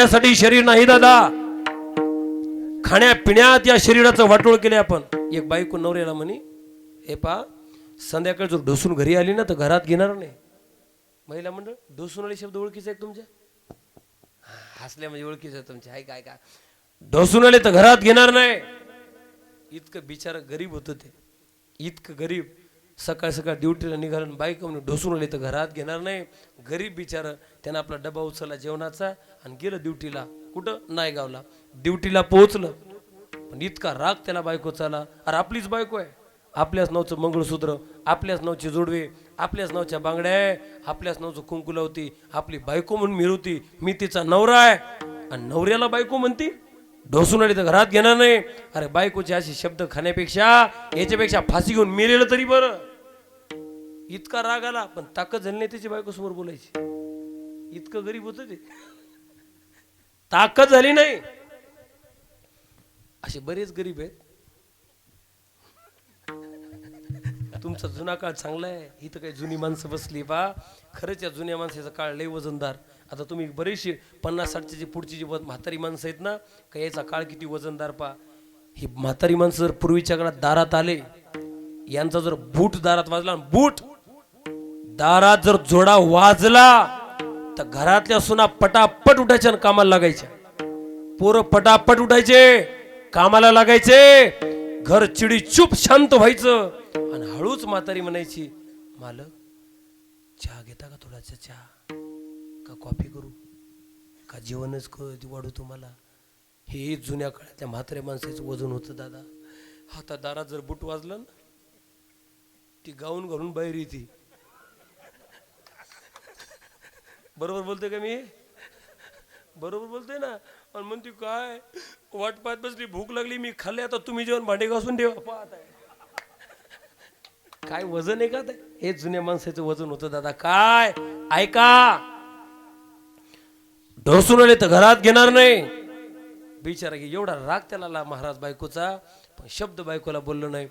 साठी शरीर नाही दादा, खाण्यापिण्यात या शरीराचं वाटोळ केले आपण. एक बायको नवऱ्याला म्हणे, हे पा संध्याकाळी जर ढोसून घरी आली ना तर घरात घेणार नाही. महिला मंडळ ढोसून आली शब्द ओळखीचा आहे तुमच्या? हसल्या म्हणजे ओळखीचं आहे तुमच्या. हाय काय काय ढोसून आले तर घरात घेणार नाही. इतकं बिचारा गरीब होतं ते, इतकं गरीब. सकाळ सकाळ ड्युटीला निघालं, बायको म्हणे ढोसून आले तर घरात घेणार नाही. गरीब बिचारा, त्यानं आपला डबा उचलला जेवणाचा आणि गेलं ड्युटीला. कुठं? नायगावला. ड्युटीला पोहोचलं, पण इतका राग त्याला बायकोचा आला. अरे आपलीच बायको आहे, आपल्याच नावचं मंगळसूत्र, आपल्याच नावचे जोडवे, आपल्याच नावच्या बांगड्या, आपल्याच नावचं कुंकू लावती, आपली बायको म्हणून मिळवती. मी तिचा नवरा आहे आणि नवऱ्याला बायको म्हणती. ढोसून आली तर घरात घेणार नाही. अरे बायकोचे असे शब्द खाण्यापेक्षा याच्यापेक्षा फाशी घेऊन मेलेलं तरी बरं. इतका राग आला, पण ताकद झाली नाही त्याची बायको समोर बोलायची. इतकं गरीब होतं ते, ताकद झाली नाही. असे बरेच गरीब आहेत. तुमचा जुना काळ चांगला आहे, इथं काही जुनी माणसं बसली बा. खरंच या जुन्या माणसाचा काळ लय वजनदार. आता तुम्ही बरेचसे 50-60चे जे पुढची जी म्हातारी माणसं आहेत ना, का याचा काळ किती वजनदार पा. ही म्हातारी माणसं जर पूर्वीच्या काळात दारात आले, यांचा जर बूट दारात वाजला, बूट दारात जर जोडा वाजला तर घरातल्या सुना पटापट उठायच्या आणि कामाला लागायच्या. पोरं पटापट उठायचे, कामाला लागायचे. घर चिडी चुप शांत व्हायचं. आणि हळूच म्हातारी म्हणायची, मालक चहा घेता का? थोडासा चहा का कॉफी करू का जेवणच वाढू तुम्हाला? हे जुन्या काळातल्या म्हाताऱ्या माणसाचं वजन होतं दादा. आता दारात जर बुट वाजलं ना, ती गाऊन घालून बाहेर येते. बरोबर बोलतोय का मी? बरोबर बोलतोय ना? आणि म्हणते काय वाट पाहत बसली, भूक लागली, मी खाल्ले, आता तुम्ही जेवण भांडे घासून ठेवा. पाहत आहे काय वजन आहे का ते? हे जुन्या माणसाचं वजन होतं दादा. काय ऐका, ढोसून आले तर घरात घेणार नाही. बिचारा एवढा राग त्याला महाराज बायकोचा, पण शब्द बायकोला बोललो नाही.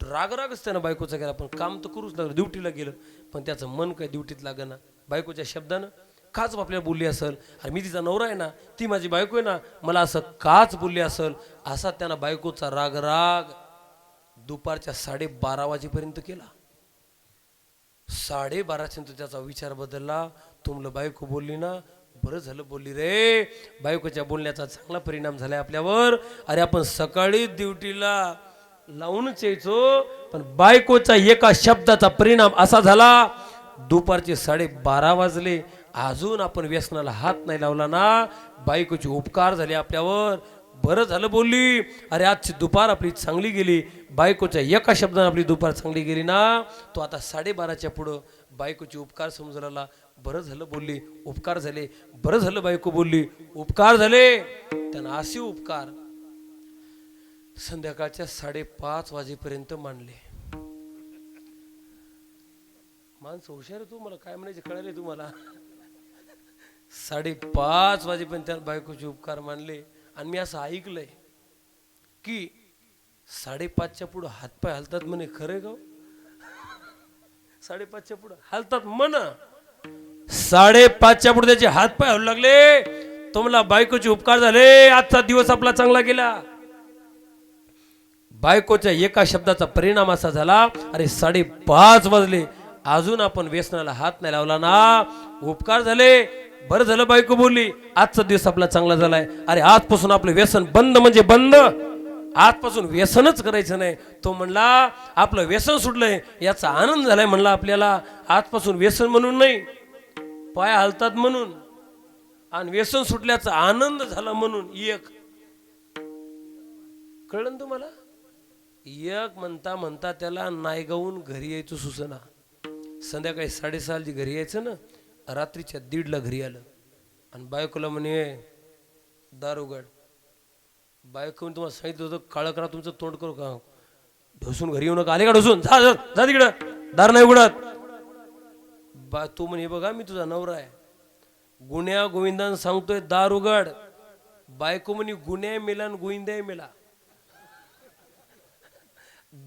रागच त्यानं बायकोचा केला, पण काम तर करूच लागलं. ड्युटीला गेलं, पण त्याचं मन काय ड्युटीत लागेना. बायकोच्या शब्दानं काच आपल्याला बोलली असेल, अरे मी तिचा नवरा आहे ना, ती माझी बायको आहे ना, मला असं काच बोलली असेल. असा त्यानं बायकोचा राग दुपारच्या 12:30 वाजेपर्यंत केला. 12:30 त्याचा विचार बदलला. तुमलं बायको बोलली ना, बरं झालं बोलली रे. बायकोच्या बोलण्याचा चांगला परिणाम झालाय आपल्यावर. अरे आपण सकाळी ड्युटीला लावूनच यायचो, पण बायकोच्या एका शब्दाचा परिणाम असा झाला, दुपारचे 12:30 वाजले, अजून आपण व्यसनाला हात नाही लावला ना. बायकोचे उपकार झाले आपल्यावर. बरं झालं बोलली. अरे आजची दुपार आपली चांगली गेली. बायकोच्या एका शब्दाने आपली दुपार चांगली गेली ना. तो आता 12:30च्या पुढं बायकोचे उपकार समजला. बरं झालं बोलली, उपकार झाले. बरं झालं बायको बोलली, उपकार झाले. त्यांना असे उपकार संध्याकाळच्या 5:30 वाजेपर्यंत मांडले. माणसं हुशार आहे. तू मला काय म्हणायचे कळले तुम्हाला? 5:30 वाजेपर्यंत त्या बायकोचे उपकार मानले. आणि मी असं ऐकलंय की 5:30च्या पुढं हातपाय हलतात म्हणे. खरे गाव 5:30च्या पुढं हलतात म्हण. 5:30च्या पुढे त्याचे हातपाय हलू लागले. तुम्हाला बायकोचे उपकार झाले, आजचा दिवस आपला चांगला गेला. बायकोच्या एका शब्दाचा परिणाम असा झाला, अरे 5:30 वाजले, अजून आपण व्यसनाला हात नाही लावला ना. उपकार झाले. बरं झालं बायको बोलली, आजचा दिवस आपला चांगला झालाय. अरे आजपासून आपलं व्यसन बंद म्हणजे बंद. आजपासून व्यसनच करायचं नाही. तो म्हणला आपलं व्यसन सुटलंय, याचा आनंद झालाय म्हणला आपल्याला. आजपासून व्यसन म्हणून नाही, पाय हलतात म्हणून, आणि व्यसन सुटल्याचा आनंद झाला म्हणून. एक कळलं ना तुम्हाला? एक म्हणता म्हणता त्याला नायगावून घरी यायचं सुचना. संध्याकाळी 6:30 घरी यायचं ना, रात्रीच्या 1:30ला घरी आलं. आणि बायकोला म्हणे दार उघड. बायको तुम्हाला सांगितलं होतं काळं करा तुमचं तोंड करू का, ढोसून घरी येऊ नका. आले का ढोसून? जा जा तिकडं, दार नाही उघडत. तू म्हणे बघा मी तुझा नवरा आहे, गुन्ह्या गोविंदान सांगतोय दार उघड. बायको म्हणे गुन्ह्या मेला आणि गोविंद्या मेला,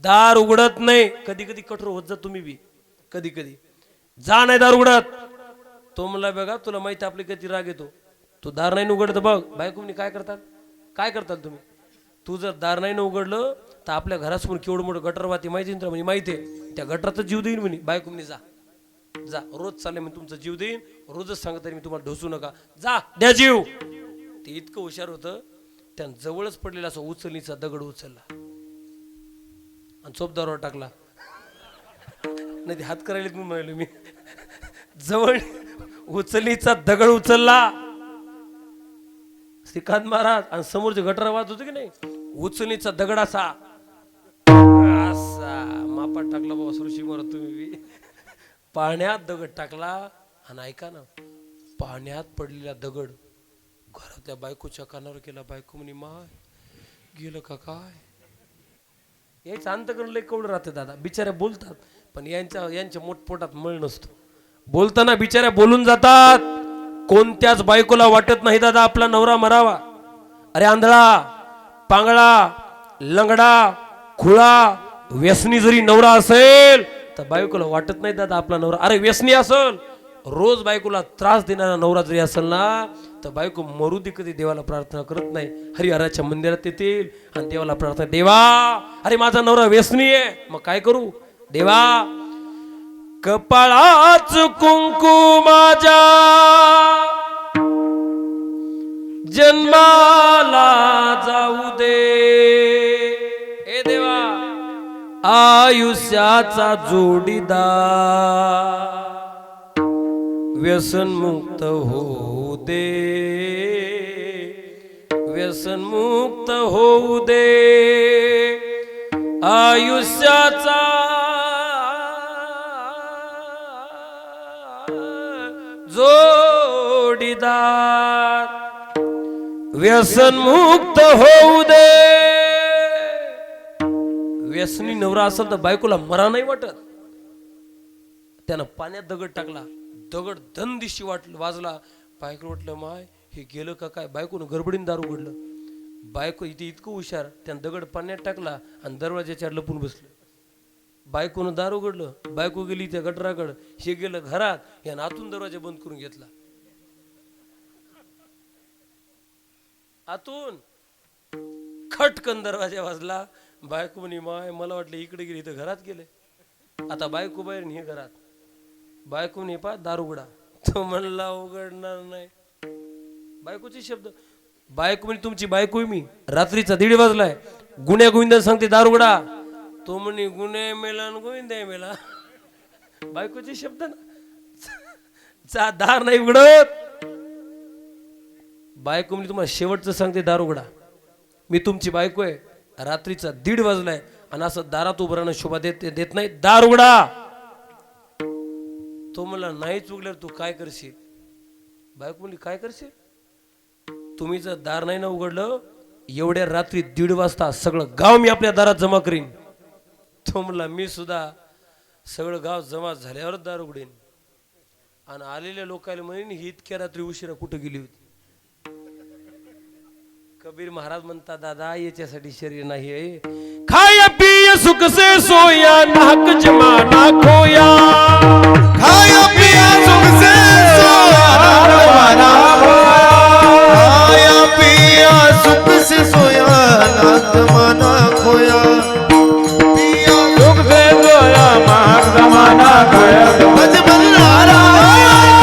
दार उघडत नाही. कधी कधी कठोर होत जा तुम्ही बी, कधी कधी जा नाही दार उघडत. तो म्हणला बघा तुला माहिती आपली किती राग येतो, तू दार नाही उघडत बघ बायकोनी काय करतात, काय करतात तुम्ही. तू जर दार नाही उघडलं तर आपल्या घरासमोर केवढं मोठं गटर वाहते माहिती ना म्हणजे माहिती आहे, त्या गटरातच जीव देईन म्हणे बायको म्हणे. जा जा रोज चालले मी तुमचा जीव देईन, रोजच सांगत मी तुम्हाला ढोसू नका, जा द्या जीव. ते इतकं हुशार होतं, त्या जवळच पडलेला असं उचलणीचा दगड उचलला आणि चोपदारावर टाकला. नाही हात करायला म्हणून म्हणालो मी, जवळ उचलणीचा दगड उचलला श्रीकांत महाराज, आणि समोरचे गटर वाजत होते की नाही, उचलणीचा दगड असा असा मापात टाकला. बाबा सुरशी मारत तुम्ही पाण्यात दगड टाकला. आणि ऐका ना, पाण्यात पडलेला दगड घरातल्या बायकोच्या कानावर केला. बायको म्हणे माय गेलं का काय. यायचं अंतकरण लय कवडं राहते दादा, बिचाऱ्या बोलतात पण यांच्या मोठपोटात मळ नसतो. बोलताना बिचाऱ्या बोलून जातात. कोणत्याच बायकोला वाटत नाही दादा आपला नवरा मरावा. अरे आंधळा पांगळा लंगडा खुळा व्यसनी जरी नवरा असेल तर बायकोला वाटत नाही दादा आपला नवरा. अरे व्यसनी असेल, रोज बायकोला त्रास देणारा नवरा जरी असेल ना, तर बायको मरू दे कधी देवाला प्रार्थना करत नाही. हरिहराच्या मंदिरात येतील आणि देवाला प्रार्थना, देवा अरे माझा नवरा व्यसनी आहे, मग काय करू देवा. कपाळाच कुंकू माझ्या जन्माला जाऊ दे, ए देवा आयुष्याचा जोडीदार व्यसन मुक्त होऊ दे, व्यसन मुक्त होऊ दे आयुष्याचा जोडीदार व्यसन मुक्त होऊ दे. व्यसनी नवरा असेल तर बायकोला मरा नाही वाटत. त्यानं पाण्यात दगड टाकला, दगड दंदिशी वाजला. बायको वाटलं माय हे गेलं का काय, बायकोनं गडबडीने दार उघडलं. बायको इथे इतकं हुशार, त्यानं दगड पाण्यात टाकला आणि दरवाजाच्या लपून बसलं. बायकोनं दार उघडलं, बायको गेली त्या गटराकडं, हे गेलं घरात, यानं आतून दरवाजा बंद करून घेतला. आतून खटकन दरवाजा वाजला. बायको म्हणे माय मला वाटलं इकडे गेली तर घरात गेले. आता बायको बाहेर हे घरात. बायको म्हणे पा दार उघडा. तो म्हणला उघडणार नाही. बायकोचे शब्द. बायको म्हणे तुमची बायको मी, रात्रीचा 1:30 वाजलाय, गुन्ह्या गोविंदा सांगते दार उघडा. तो म्हणे गुन्हे मेला गोविंदा मेला. बायकोचे शब्द ना, दार नाही उघडत. बायको म्हणे तुम्हाला शेवटचं सांगते दार उघडा, मी तुमची बायको आहे, रात्रीचा 1:30 वाजलाय आणि असं दारात उभं राहणं शोभा देत नाही, दार उघडा. तो म्हणला नाहीच उघडल्यावर तू काय करशील. बायको म्हणली काय करशील, तुम्ही जर दार नाही ना उघडलं, एवढ्या रात्री 1:30 वाजता सगळं गाव मी आपल्या दारात जमा करीन. तो म्हणला मी सुद्धा सगळं गाव जमा झाल्यावरच दार उघडेन. आणि आलेल्या लोकांना म्हणेन ही इतक्या रात्री उशिरा कुठं गेली होती. कबीर महाराज म्हणतात दादा याच्यासाठी शरीर नाही आहे. खाया पिया सुख से सोया नाहक जमाना खोया, खाया पिया सुख से सोया जमाना खोया, खाया पिया सुख से सोया जमाना खोया, पिया सुख से सोया जमाना खोया. भजमन नारायण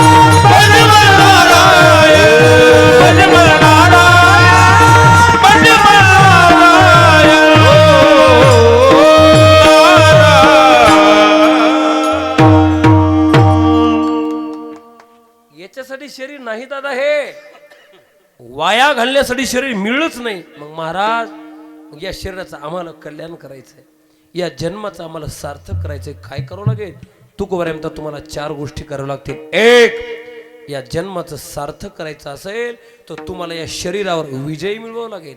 भजमन नारायण भजमन याच्यासाठी शरीर नाही दादा, हे वाया घालण्यासाठी शरीर मिळलंच नाही. मग महाराज मग या शरीराचं आम्हाला कल्याण करायचंय, या जन्माचं आम्हाला सार्थक करायचंय. काय करावं लागेल तुकोबाराय म्हणतात तुम्हाला 4 गोष्टी कराव्या लागतील. 1, या जन्माचं सार्थक करायचं असेल तर तुम्हाला या शरीरावर विजय मिळवावा लागेल.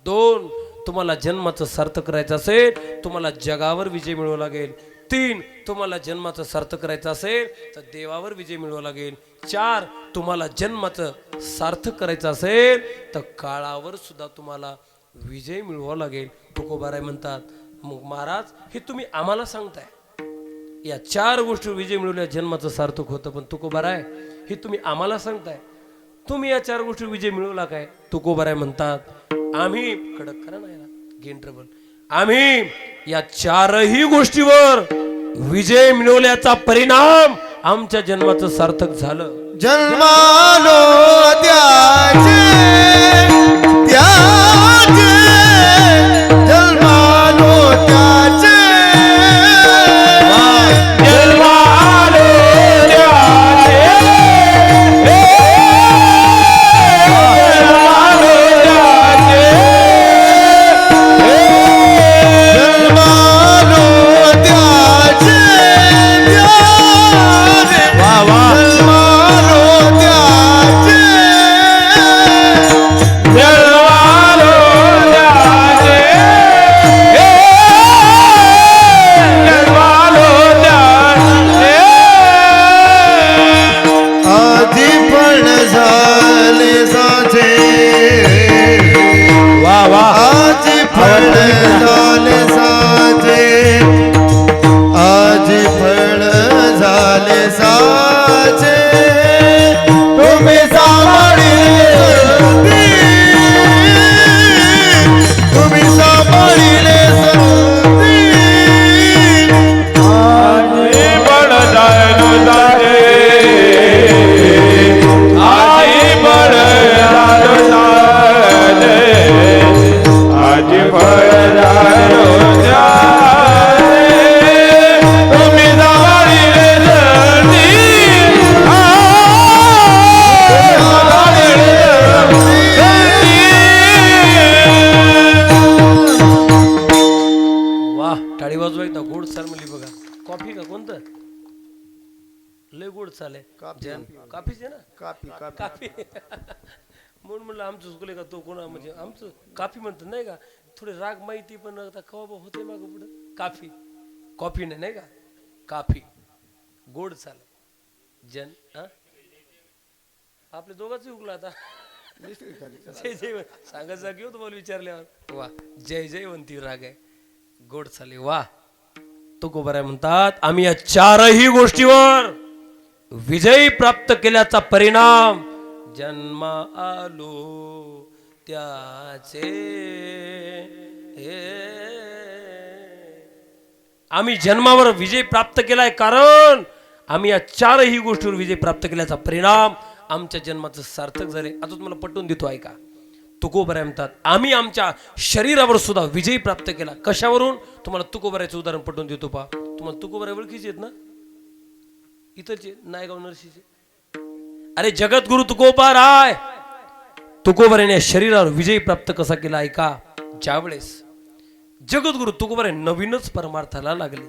2, तुम्हाला जन्माचं सार्थक करायचं असेल तुम्हाला जगावर विजय मिळवावा लागेल. 3, तुम्हाला जन्माचं सार्थक करायचं असेल तर देवावर विजय मिळवावा लागेल. 4, तुम्हाला जन्माचं सार्थक करायचं असेल तर काळावर सुद्धा तुम्हाला विजय मिळवावा लागेल. तुकोबाराय म्हणतात मग महाराज हे तुम्ही आम्हाला सांगताय, या 4 गोष्टी विजय मिळवल्या जन्माचं सार्थक होतं, पण तुकोबाराय हे तुम्ही आम्हाला सांगताय, तुम्ही या 4 गोष्टी विजय मिळवला काय? तुकोबाराय म्हणतात आम्ही कडक करा नाही गेन ट्रबल, आम्ही या 4ही गोष्टीवर विजय मिळवल्याचा परिणाम आमच्या जन्माचं सार्थक झालं. जन्मालो त्याचे त्याचे जन्मालो त्याचे जन्मालो त्याचे, जन्मालो त्याचे, जन्मालो त्याचे त्याचे वा वा, जन्मालो त्याचे जन्मालो त्याचे, जन्मालो त्याचे. आधी पण झाले साचे वा वा, आधी पण झाले साचे आधी पण झाले साचे तुम्ही सांभाळिले संधी तुम्ही सांभाळिले संधी आजी बळ जायलो जाते, आजी बळ जायलो जाते, आजी बळ जायलो जाते, तुम्ही सांभाळिले संधी, सांभाळिले संधी. वाह, टाळी वाजवा एकदा. गोड चाल म्हणली बघा. कॉफी का कोणतं? लय गोड चाल आहे. कॉफीच आहे ना? काफी. म्हणून म्हणलं आमचं चुकले का तो कोणा म्हणजे आमचं काफी म्हणतात नाही का? थोडे राग माहिती पण आता कवा होते माग पुढं. काफी कॉफी नाही का? काफी गोड चाल. हा आपल्या दोघांचं उकला आता. जय जय सांगत जा घेऊ तुम्हाला विचारल्यावर. वा, जय जयवंती राग आहे, गोड चाले. वा, तुकोबाराय म्हणतात आम्ही या 4ही गोष्टीवर विजय प्राप्त केल्याचा परिणाम जन्म आलो त्याचे. आम्ही जन्मावर विजय प्राप्त केलाय कारण आम्ही या 4ही गोष्टीवर विजय प्राप्त केल्याचा परिणाम आमच्या जन्माचं सार्थक झाले. आता तुम्हाला पटवून देतो ऐका. तुकोबाराय म्हणतात आम्ही आमच्या शरीरावर सुद्धा विजय प्राप्त केला. कशावरून? तुम्हाला तुकोबारायचं उदाहरण पटवून देतो. पा तुम्हाला तुकोबाराय ओळखीचे आहेत ना? इथंचे नायगाव नरशीचे. अरे जगद्गुरु तुकोबाराय, तुकोबारायने शरीरावर विजय प्राप्त कसा केला ऐका. ज्यावेळेस जगद्गुरु तुकोबाराय नवीनच परमार्थाला लागले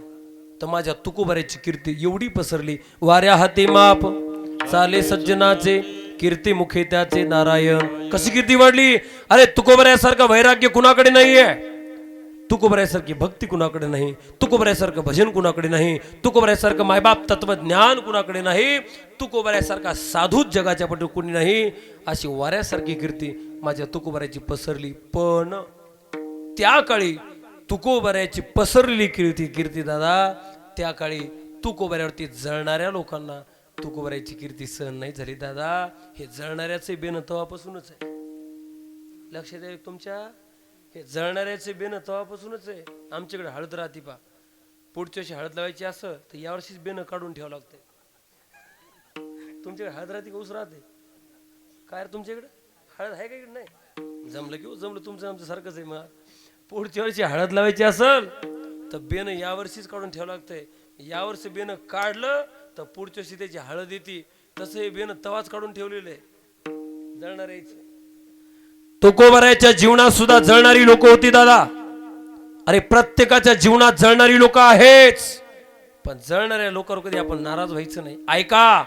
तर माझ्या तुकोबारायची कीर्ती एवढी पसरली. वाऱ्या हाती माप चाले सज्जनाचे, कीर्ती मुखे त्याचे नारायण. कशी कीर्ती वाढली? अरे तुकोबारायासारखं वैराग्य कुणाकडे नाहीये, तुकोबारायासारखी भक्ती कुणाकडे नाही, तुकोबारायासारखं भजन कुणाकडे नाही, तुकोबारायासारखं मायबाप तत्वज्ञान कुणाकडे नाही, तुकोबारायासारखा साधूच जगाच्या पटी कुणी नाही. अशी वाऱ्यासारखी कीर्ती माझ्या तुकोबारायाची पसरली. पण त्या काळी तुकोबारायाची पसरलेली कीर्ती दादा, त्या काळी तुकोबारायावरती जळणाऱ्या लोकांना तुकोबारायाची कीर्ती सहन नाही झाली दादा. हे जळणाऱ्याचे बेन तवापासूनच आहे. लक्षात आहे तुमच्या? हे जळणाऱ्याचे बेन तवापासूनच आहे. आमच्याकडे हळद राहते पा, पुढच्या वर्षी हळद लावायची असं तर यावर्षीच बेन काढून ठेवावं लागतंय. तुमच्याकडे हळद राहते का ऊस राहते काय? तुमच्याकडे हळद आहे का? इकडे नाही. जमलं की जमलं, तुमचं आमचं सारखंच आहे. मग पुढच्या वर्षी हळद लावायची असेल तर बेन यावर्षीच काढून ठेवावं लागतंय. यावर्षी बेन काढलं तर पुढच्या वर्षी त्याची हळद येते. तसं हे बेन तवाच काढून ठेवलेलं आहे. जळणाऱ्याचे तुकोबारायाच्या जीवनात सुद्धा जळणारी लोक होती दादा. अरे प्रत्येकाच्या जीवनात जळणारी लोक आहेच, पण जळणाऱ्या लोकांवर कधी आपण नाराज व्हायचं नाही. ऐका,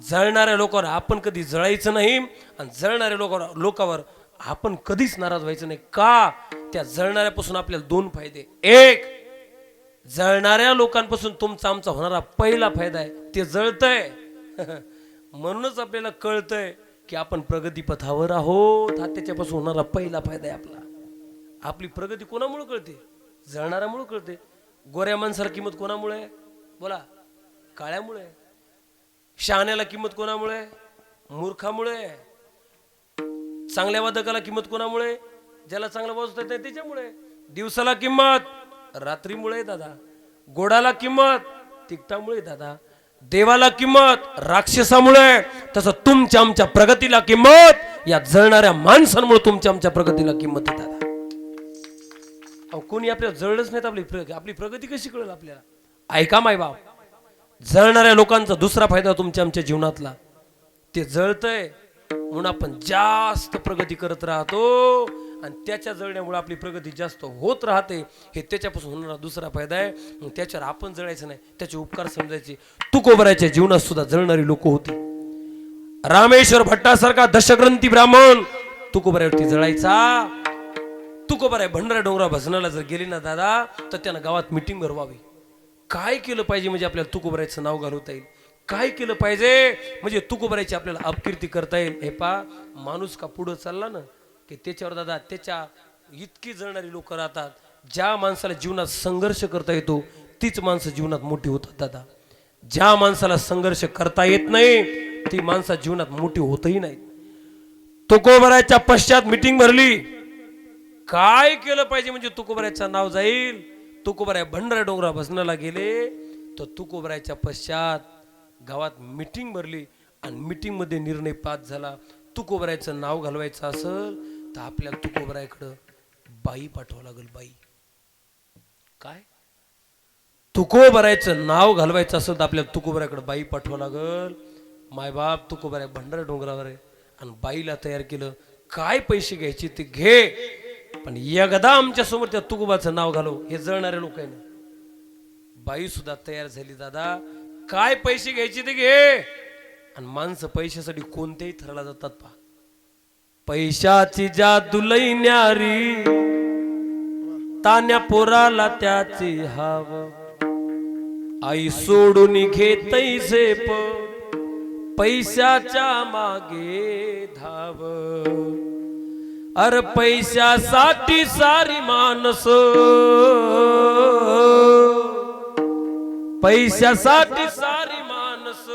जळणाऱ्या लोकांवर आपण कधी जळायचं नाही आणि जळणाऱ्या लोकांवर आपण कधीच नाराज व्हायचं नाही. का? त्या जळणाऱ्यापासून आपल्याला 2 फायदे. एक, जळणाऱ्या लोकांपासून तुमचा आमचा होणारा पहिला फायदा आहे ते जळतंय. म्हणूनच आपल्याला कळतंय की आपण प्रगतीपथावर आहोत. हा त्याच्यापासून होणारा पहिला फायदा आहे आपला. आपली प्रगती कोणामुळे कळते? जळणाऱ्यामुळे कळते. गोऱ्या माणसाला किंमत कोणामुळे आहे? बोला. काळ्यामुळे. शहाण्याला किंमत कोणामुळे? मूर्खामुळे. चांगल्या वादकाला किंमत कोणामुळे? ज्याला चांगलं वाजवता येत नाही त्याच्यामुळे. दिवसाला किंमत रात्रीमुळे दादा, गोडाला किंमत तिखटामुळे दादा, देवाला किंमत राक्षसामुळे. तसं तुमच्या आमच्या प्रगतीला किंमत या जळणाऱ्या माणसांमुळे तुमच्या आमच्या प्रगतीला किंमत आहे दादा. अहो कोणी आपल्याला जळलंच नाहीत, आपली प्रगती कशी कळेल आपल्याला? ऐका मायबाप, जळणाऱ्या लोकांचा दुसरा फायदा तुमच्या आमच्या जीवनातला, ते जळतंय म्हणून आपण जास्त प्रगती करत राहतो आणि त्याच्या जळण्यामुळे आपली प्रगती जास्त होत राहते. हे त्याच्यापासून होणारा दुसरा फायदा आहे. मग त्याच्यावर आपण जळायचं नाही, त्याचे उपकार समजायचे. तुकोबराच्या जीवनात सुद्धा जळणारी लोक होती. रामेश्वर भट्टासारखा दशग्रंथी ब्राह्मण तुकोबऱ्यावरती जळायचा. तुकोबराय भंडारा डोंगरा भजनाला जर गेले ना दादा, तर त्यानं गावात मिटिंग भरवावी. काय केलं पाहिजे म्हणजे आपल्याला तुकोबरायचं नाव घालवता येईल? काय केलं पाहिजे म्हणजे तुकोबरायची आपल्याला अपकीर्ती करता येईल? हे पा, माणूस का पुढं चालला ना की त्याच्यावर दादा त्याच्या इतकी जळणारी लोक राहतात. ज्या माणसाला जीवनात संघर्ष करता येतो तीच माणसं जीवनात मोठी होतात दादा. ज्या माणसाला संघर्ष करता येत नाही ती माणसं जीवनात मोठी होतही नाही. तुकोबरायच्या पश्चात मिटिंग भरली. काय केलं पाहिजे म्हणजे तुकोबरायचं नाव जाईल? तुकोबराय भंडारा डोंगरा भजनाला गेले तर तुकोबरायच्या पश्चात गावात मिटिंग भरली आणि मिटिंग मध्ये निर्णय पास झाला. तुकोबरायचं नाव घालवायचं असेल तर आपल्याला तुकोबरायकडं बाई पाठवावं लागेल. बाई काय? तुकोबरायचं नाव घालवायचं असेल तर आपल्याला तुकोबरायकडे बाई पाठवावं लागेल. मायबाप तुकोबराय भंडारा डोंगरावर आहे आणि बाईला तयार केलं. काय पैसे घ्यायचे ते घे, पण एकदा आमच्या समोर त्या तुकोबाचं नाव घालव. हे जळणारे लोक आहे ना. बाई सुद्धा तयार झाली दादा. काय पैसे घ्यायचे ते घे. आणि माणसं पैशासाठी कोणत्याही थराला जातात पा. पैशाची जादू लई न्यारी, तान्या पोराला त्याची हाव. आई सोडून घेतई झेप, पैशाच्या मागे धाव. अर पैशासाठी सारी माणस, पैशासाठी सारी माणस.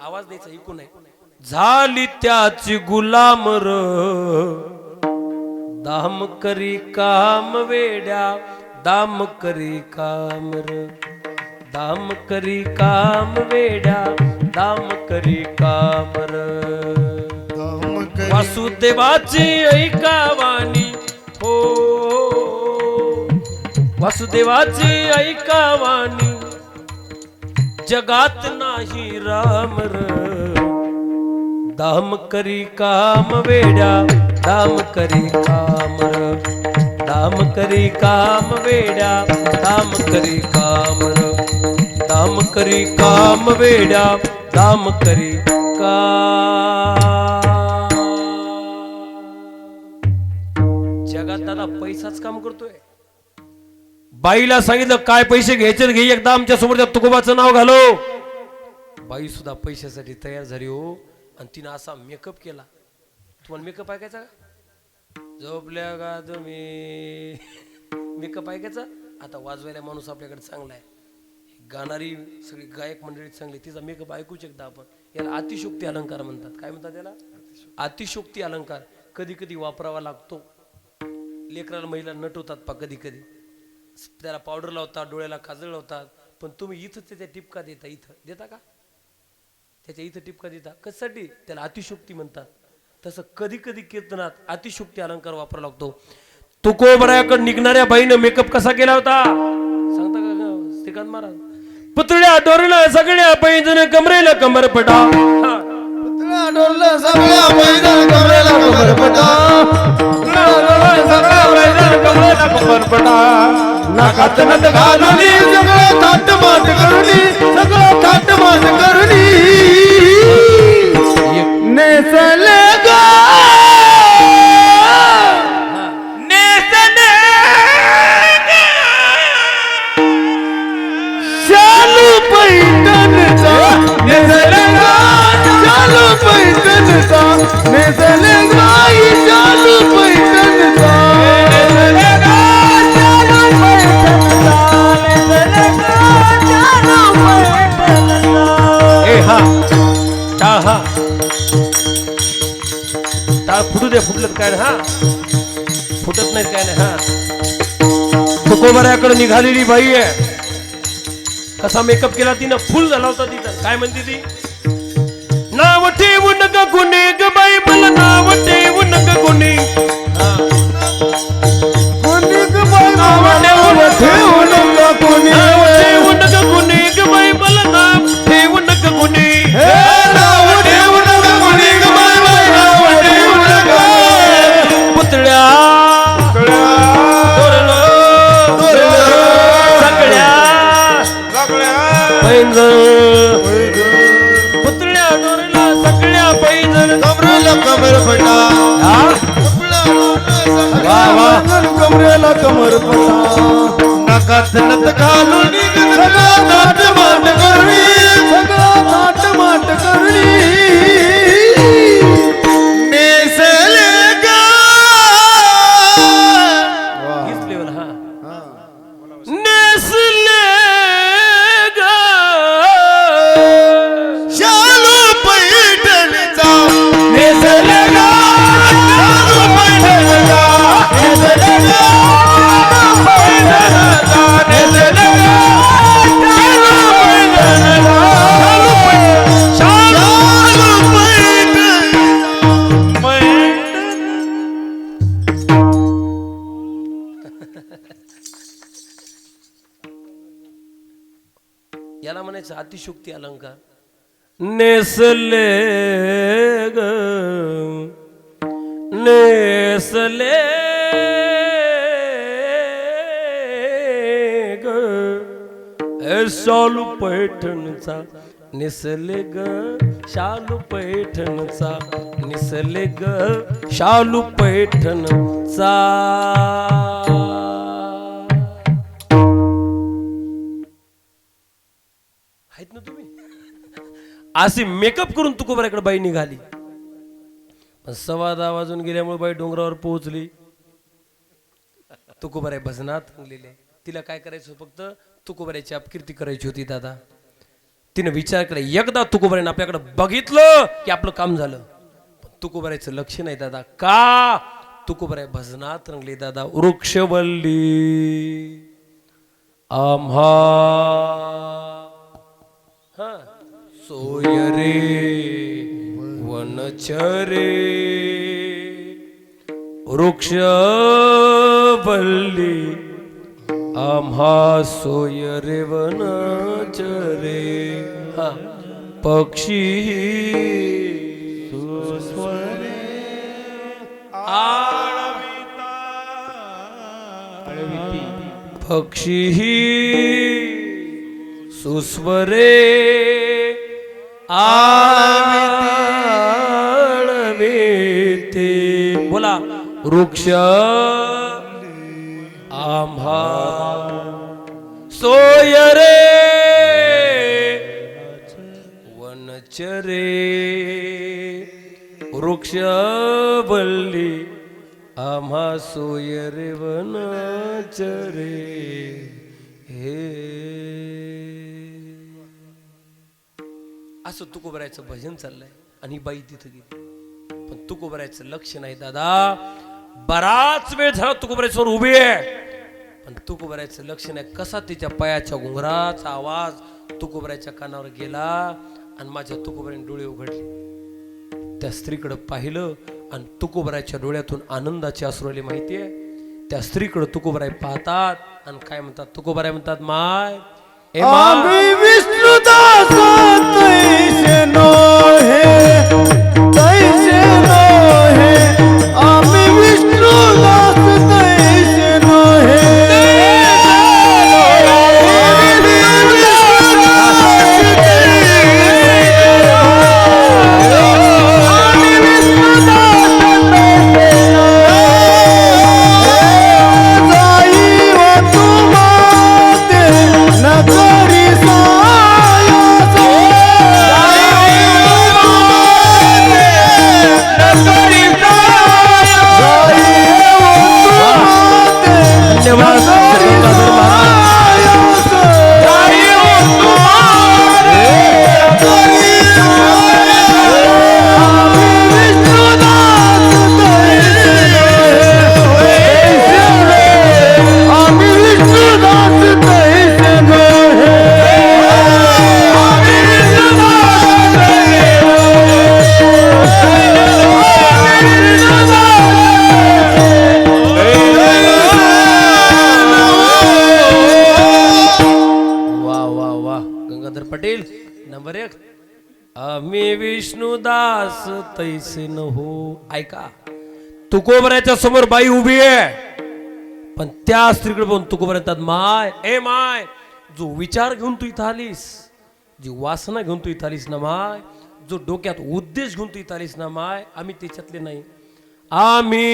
आवाज द्यायचा ऐकून आहे. झाली त्याची गुलाम र, दाम करी काम वेड्या, दाम करी काम र, दाम करी काम वेड्या, दाम करी काम र. वासुदेवाची ऐकावानी हो, वासुदेवाची ऐकावानी जगात नाही राम र. दाम करी काम वेड्या, दाम करी काम र, दाम करी काम वेड्या, दाम करी काम र, दाम करी काम वेड्या, दाम करी काम. जगात दादा पैसाच काम करतोय. बाईला सांगितलं काय पैसे घ्यायचे घे, एकदा आमच्या समोर त्या तुकोबाचं नाव घालो. बाई सुद्धा पैशासाठी तयार झाली हो. आणि तिनं असा मेकअप केला. तुम्हाला मेकअप ऐकायचा का? झोपल्या का तुम्ही? मेकअप ऐकायचा. आता वाजवायला माणूस आपल्याकडे चांगला आहे, गाणारी सगळी गायक मंडळी चांगली, तिचा मेकअप ऐकूच एकदा आपण. याला अतिशोक्ती अलंकार म्हणतात. काय म्हणतात त्याला? अतिशोक्ती अलंकार. कधी कधी वापरावा लागतो. लेकराला महिला नटवतात पा, कधी कधी त्याला पावडर लावतात, डोळ्याला काजळ लावतात. पण तुम्ही इथं त्याच्या टिपका देता. इथं देता का? त्याच्या इथं टिपका देता कशासाठी? त्याला अतिशोक्ती म्हणतात. तसं कधी कधी कीर्तनात अतिशोक्ती अलंकार वापरावा लागतो. तुकोबरायाकडे निघणाऱ्या बाईनं मेकअप कसा केला होता सांगता का श्रीकांत महाराज? पुतळ्या डोरला सगळ्या पैजन कमरेला कंबर पटा, पुतळ्या डोरला सगळ्या पैजन कमरेला कंबर पटा, सगळ्या पैजन कमरेला कंबर पटा. नाकात नथ घालुनी सगळं थाट माट करुनी, सगळं थाट माट करुनी नेसले गा, नेसले शालू पैठणचा, नेसले गा शालू पैठणचा, नेसले गाई शालू पैठणचा, नेसले गा शालू पैठणचा, नेसले गा शालू पैठणचा. ए हा टाहा टाळ फुटू द्या, फुटलं काय नाही हा, फुटत नाहीत काय नाही हा. तुकोबऱ्याकडे निघालेली बाई आहे, कसा मेकअप केला तिनं, फुल झाला होता तिथं. काय म्हणते ती, नाव ठेवू नका कोणी ग बाई, मला नाव ठेवू नका कोणी, कोणी ग बाई नाव ठेवू नका कोणी, नाव ठेवू नका कोणी ग बाई, मला नाव ठेवू नका कोणी, नाव ठेवू नका कोणी ग बाई, नाव ठेवू नका. पुतळ्या पुतळ्या दोरला सगळ्या पैंजण, कमरेला कमर पटा, कमरेला कमर पटा, नकात नत घालून सगळा थाट माट करणी, सगळा थाट माट करणी, नेसले ग. हीच लेवल हा, नेसले ग शालू पैठणचा, नेसले ग शालू पैठणचा, नेसले ग पैठणचा, नेसले ग शालू पैठणचा, याला म्हणायचं अतिशोक्ती अलंकार. नेसले ग नेसले ग शालू पैठणचा, निसले ग शालू पैठणचा, निसले ग शालू पैठणचा. आहेत ना तुम्ही, अशी मेकअप करून तुकोबऱ्याकडे बाई निघाली. पण 10:15 वाजून गेल्यामुळे बाई डोंगरावर पोहोचली. तुकोबऱ्या भजनात रंगलेले. तिला काय करायचं, फक्त तुकोबऱ्याची अपकीर्ती करायची होती दादा. तिने विचार केला, एकदा तुकोबऱ्याने आपल्याकडे बघितलं की आपलं काम झालं. पण तुकोबऱ्याचं लक्ष नाही दादा. का? तुकोबऱ्या भजनात रंगले दादा. वृक्षवल्ली आम्हा सोय रे वनचरे, वृक्षवल्ली आम्हा सोय रे वनचरे. हा पक्षी सुस्वरे पक्षी सुस्वरे आळविते. बोला, वृक्ष आम्हा सोय रे वनचरे, वृक्षवल्ली आम्हा सोय रे वनचरे. हे असं तुकोबऱ्याचं भजन चाललंय आणि बाई तिथं गेली. पण तुकोबऱ्याचं लक्ष नाही दादा. बराच वेळ झाला तुकोबऱ्यासमोर उभी आहे, पण तुकोबऱ्याचं लक्ष नाही. कसा तिच्या पायाच्या घुंगराचा आवाज तुकोबऱ्याच्या कानावर गेला आणि माझ्या तुकोबऱ्याने डोळे उघडले. त्या स्त्रीकडे पाहिलं आणि तुकोबऱ्याच्या डोळ्यातून आनंदाचे अश्रू आले. माहितीये, त्या स्त्रीकडे तुकोबराय पाहतात आणि काय म्हणतात, तुकोबराय म्हणतात, माय आम्ही विष्णुदास तैसे नो हे, तैसे नो हे, आम्ही विष्णुदास तैसे नो हे. गंगाधर पटेल नंबर 1. आम्ही विष्णुदास तैसे न हो. ऐका, तुकोबऱ्याच्या समोर बाई उभी आहे, पण त्या स्त्रीकडे बघून तुकोबऱ्या म्हणतात, माय ए माय, जो विचार घेऊन तू इथं आलीस, जी वासना घेऊन तू इथं आलीस ना माय, जो डोक्यात उद्देश घेऊन तू इथं आलीस ना माय, आम्ही त्याच्यातले नाही. आम्ही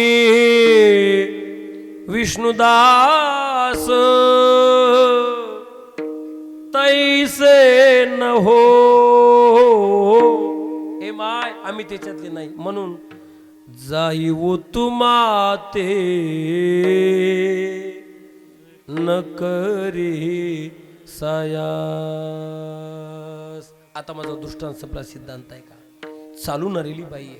विष्णुदास तैसे न हो. हे माय, आम्ही त्याच्यातले नाही. म्हणून जाईवो तुम्हा ते न करे सायास. आता माझा दृष्टांत संपला. सिद्धांत आहे का? चालून आलेली बाई आहे,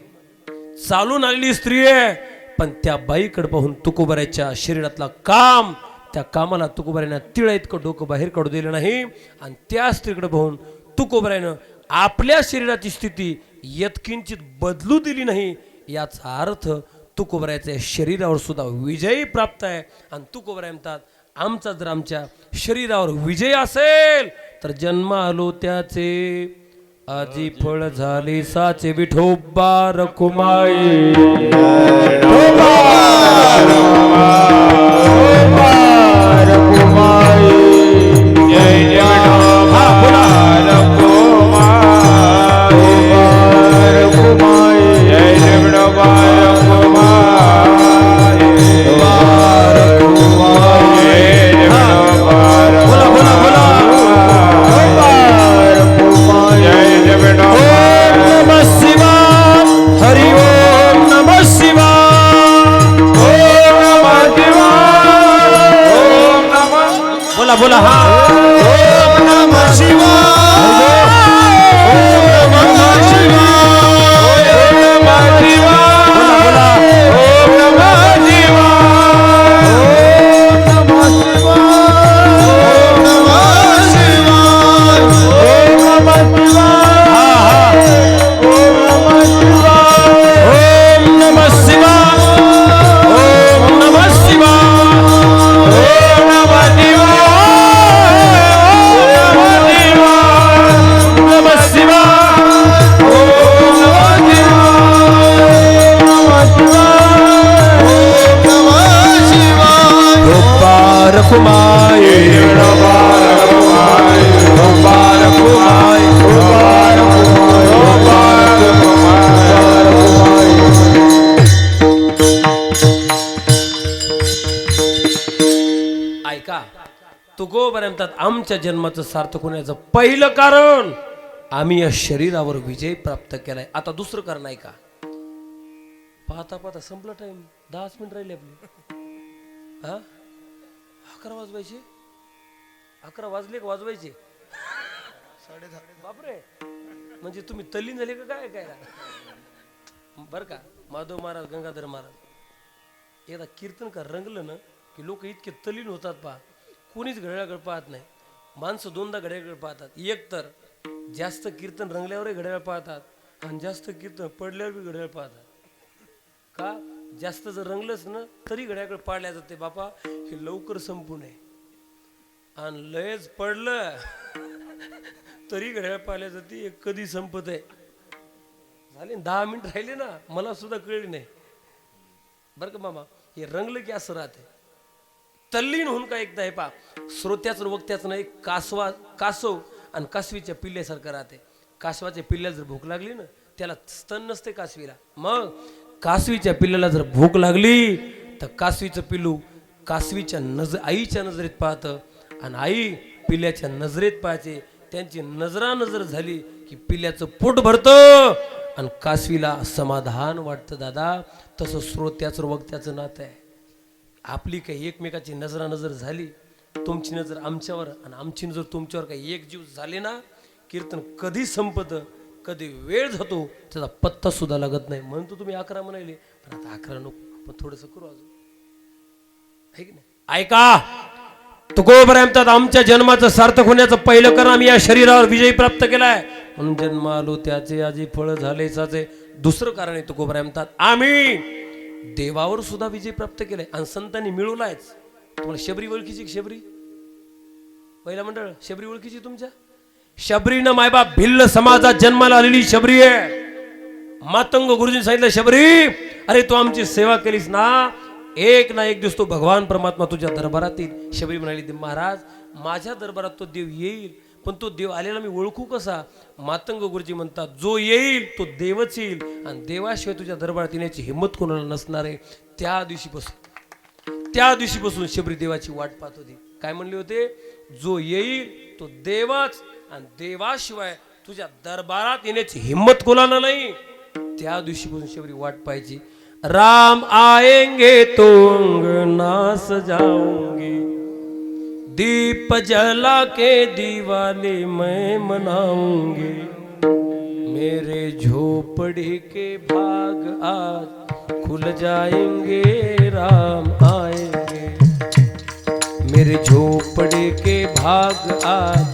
चालून आलेली स्त्री आहे, पण त्या बाईकडे पाहून तुकोबऱ्याच्या शरीरातला काम, त्या कामाला तुकोबऱ्यानं तिळा इतकं डोकं बाहेर काढू दिलं नाही. आणि त्या स्त्रीकडे पाहून तुकोबऱ्यानं आपल्या शरीराची स्थिती यत्किंचित बदलू दिली नाही. याचा अर्थ तुकोबऱ्याच्या शरीरावर सुद्धा विजय प्राप्त आहे. आणि तुकोबऱ्या म्हणतात, आमचा जर आमच्या शरीरावर विजय असेल तर जन्म आलो त्याचे, आजी फळ झाले साचे. विठोबा रखुमाई, बोला हा. ओम नमः शिवाय, ओम नमः शिवाय, ओम नमः शिवाय, ओम नमः शिवाय, ओम नमः शिवाय, ओम नमः शिवाय, ओम नमः शिवाय, ओम नमः शिवाय, ओम नमः शिवाय. ऐका, तुकोबऱ्या म्हणतात, आमच्या जन्माचं सार्थक होण्याचं पहिलं कारण आम्ही या शरीरावर विजय प्राप्त केलाय. आता दुसरं कारण आहे का? पाहता पाहता संपला टाइम. 10 मिनिट राहिले आपले. हा, 11 वाजवायचे. 11 वाजले का वाजवायचे? 10:30. बापरे, म्हणजे तुम्ही तल्लीन झाले का काय? काय बर का? माधव महाराज, गंगाधर महाराज एकदा कीर्तन का रंगलं ना की लोक इतके तल्लीन होतात. पहा, कोणीच घड्याळाकडे पाहत नाही. माणसं 2दा घड्याळाकडे पाहतात. एक तर जास्त कीर्तन रंगल्यावरही घड्याळ पाहतात आणि जास्त कीर्तन पडल्यावर बी घड्याळ पाहतात. का? जास्त जर रंगलंच ना तरी घड्याळाकडे पाडल्या जाते. बापा, हे लवकर संपू नये. आणि लयच पडलं तरी घड्याळ पाहिल्या जाते. हे कधी संपत आहे. झाले 10 मिनिट राहिले ना, मला सुद्धा कळले नाही बरं का मामा. हे रंगलं की असं राहते. तल्लीन होऊन का एकदा हे पा, श्रोत्याचं वक्त्याचं नाही, कासव आणि कासवीच्या पिल्ल्यासारखं राहते. कासवाच्या पिल्ल्याला जर भूक लागली ना, त्याला स्तन नसते कासवीला. मग कासवीच्या पिल्ल्याला जर भूक लागली तर कासवीचं पिल्लू कासवीच्या आईच्या नजरेत पाहतं आणि आई पिल्ल्याच्या नजरेत पाहायचे. त्यांची नजरानजर झाली की पिल्ल्याचं पोट भरतं आणि कासवीला समाधान वाटतं. दादा, तसं श्रोत्याचं वक्त्याचं नातं आहे. आपली काही एकमेकाची नजरानजर झाली, तुमची नजर आमच्यावर आणि आमची नजर तुमच्यावर, काही एक जीव झाले ना, कीर्तन कधी संपतं, कधी वेळ जातो त्याचा पत्ता सुद्धा लागत नाही. म्हणतो तुम्ही 11 म्हणाले, पण आता 11 नको, पण थोडंसं करू अजून, आहे की नाही? ऐका, तुकोबऱ्या म्हणतात, आमच्या जन्माचं सार्थक होण्याचं पहिलं कारण आम्ही या शरीरावर विजय प्राप्त केलाय, म्हणून जन्म आलो त्याचे आजी फळ झाले साचे. दुसरं कारण आहे, तुकोबऱ्या म्हणतात, आम्ही देवावर सुद्धा विजय प्राप्त केलाय आणि संतांनी मिळवलायच. तुम्हाला शबरी ओळखीची? शबरी पहिला मंडळ शबरी ओळखीची तुमच्या? शबरीनं मायबाप भिल्ल समाजात जन्माला आलेली शबरी आहे. मातंग गुरुजींनी सांगितलं, शबरी अरे तू आमची सेवा केलीस ना, एक ना एक दिवस तो भगवान परमात्मा तुझ्या दरबारात येईल. शबरी म्हणाली, महाराज माझ्या दरबारात तो देव येईल, पण तो देव आलेला मी ओळखू कसा? मातंग गुरुजी म्हणतात, जो येईल तो देवच येईल, आणि देवाशिवाय तुझ्या दरबारात येण्याची हिंमत कोणाला नसणार आहे. त्या दिवशीपासून शबरी देवाची वाट पाहत होती. काय म्हणले होते? जो येईल तो देवच, आणि देवाशिवाय तुझ्या दरबारात येण्याची हिंमत कोणाला नाही. त्या दिवशीपासून शबरी वाट पाहिजे. राम आएंगे तो अंगना सजाऊंगी, दीप जला के दिवाली मैं मनाऊंगी, मेरे झोपड़ी के भाग आज खुल जाएंगे, राम आएंगे, मेरे झोपड़ी के भाग आज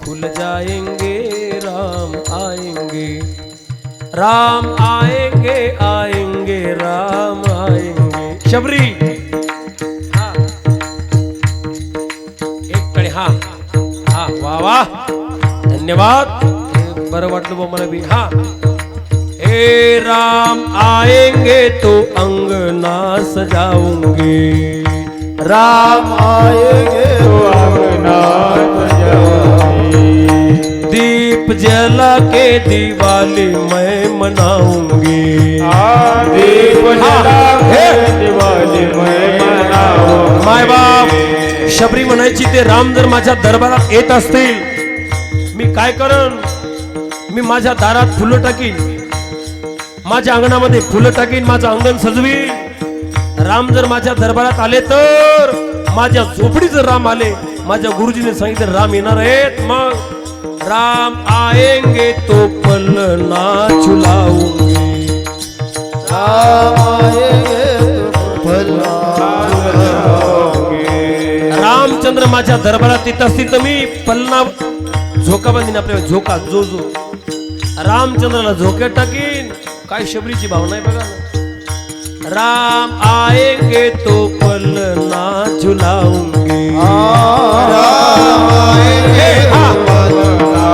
खुल जाएंगे, राम आएंगे, राम आएंगे आएंगे राम आएंगे. शबरी हा एक कडे हा हा वा वा धन्यवाद. बरं वाटलं बा मला बी. हा ए राम आएंगे तो अंगना सजाऊंगी, राम आएंगे तो अंगना सजाऊंगी, दीप जला के दिवाली मैं मनाऊंगी, दीप जला के दिवाली मैं मनाऊंगी. माय बाप शबरी म्हणायची, ते राम जर माझ्या दरबारात येत असतील, मी काय करन? मी माझ्या दारात फुलं टाकीन, माझ्या अंगणामध्ये फुलं टाकीन, माझं अंगण सजवीन. राम जर माझ्या दरबारात आले तर, माझ्या झोपडी जर राम आले, माझ्या गुरुजीने सांगितलं राम येणार आहेत, मग राम आएंगे तो पलना झुलाऊंगी, राम आएंगे तो पलना झुलाऊंगी. रामचंद्र माझ्या दरबारात येत असतील तर मी पलना झोका बांधीन, आपल्या झोका जो जो रामचंद्राला झोक्यात टाकीन. काय शबरीची भावना आहे बघा ना. राम आएंगे तो पलना झुलाऊंगी, राम आएंगे तो पलना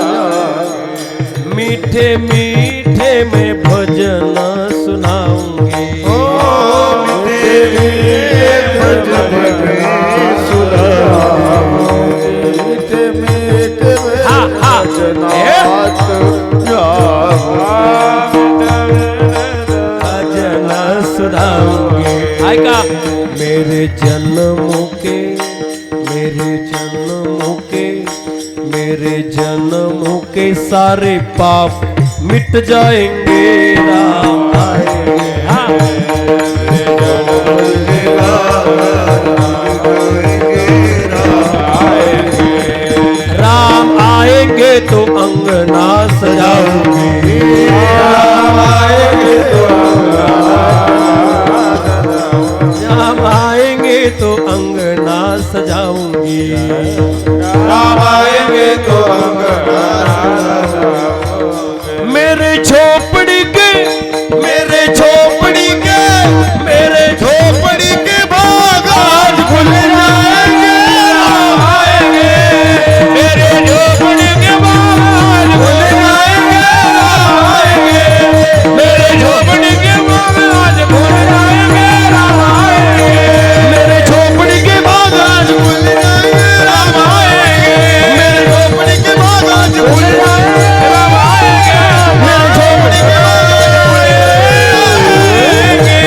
झुलाऊंगी, मीठे मीठे में भजन सुनाऊंगी, मीठे मीठे भजन सुनाऊंगी, मीठे मीठे भजन सुनाऊंगी. ऐका, मेरे जन्मों के मेरे जन्मों के मेरे जन्मों के सारे पाप मिट जाएंगे, राम आएंगे. राम आएंगे तो अंगना सजाऊंगी, राम आएंगे तो राम आएंगे तो अंगना सजाऊंगी, राम आएंगे तो अंगना मेरे झोपड़ी के मेरे झोपड़ी के मेरे झोपड़ी के बाग आज खुल जाएंगे, राम आएंगे, मेरे झोपड़ी के बाग आज खुल जाएंगे, राम आएंगे, मेरे झोपड़ी के बाग आज खुल जाएंगे, राम आएंगे, मेरे झोपड़ी के बाग आज खुल जाएंगे, राम आएंगे, मेरे झोपड़ी के बाग आज खुल जाएंगे, राम आएंगे, मेरे झोपड़ी के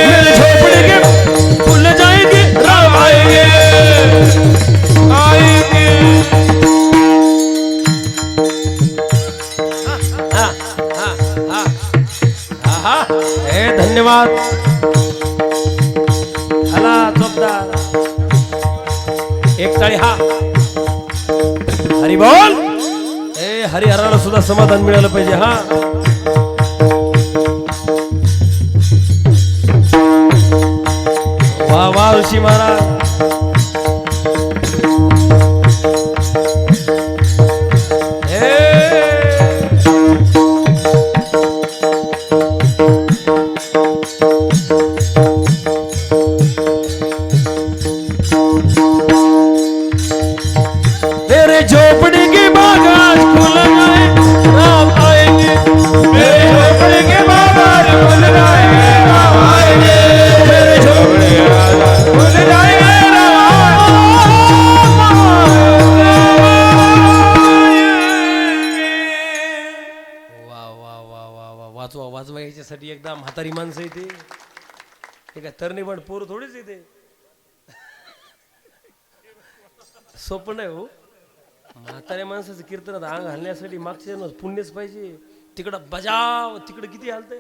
मेरे झोपड़ी के खुल जाएंगे, राम आएंगे आएंगे. धन्यवाद. हला जोरदार एक टाळी. हा हरी बोल. हरिहराला सुद्धा समाधान मिळालं पाहिजे. हा वा वा ऋषी महाराज. मेरे झोपड़ी की बागा वाचवा वाचवा याच्यासाठी एकदा म्हातारी माणसं येते, हे काय तरणीबण पोर थोडीच येते, सोपं नाही हो. म्हाताऱ्या माणसाचं कीर्तनात अंग हलण्यासाठी मागच्या जन्मात पुण्यच पाहिजे. तिकडं बजाव, तिकडं किती हलतंय,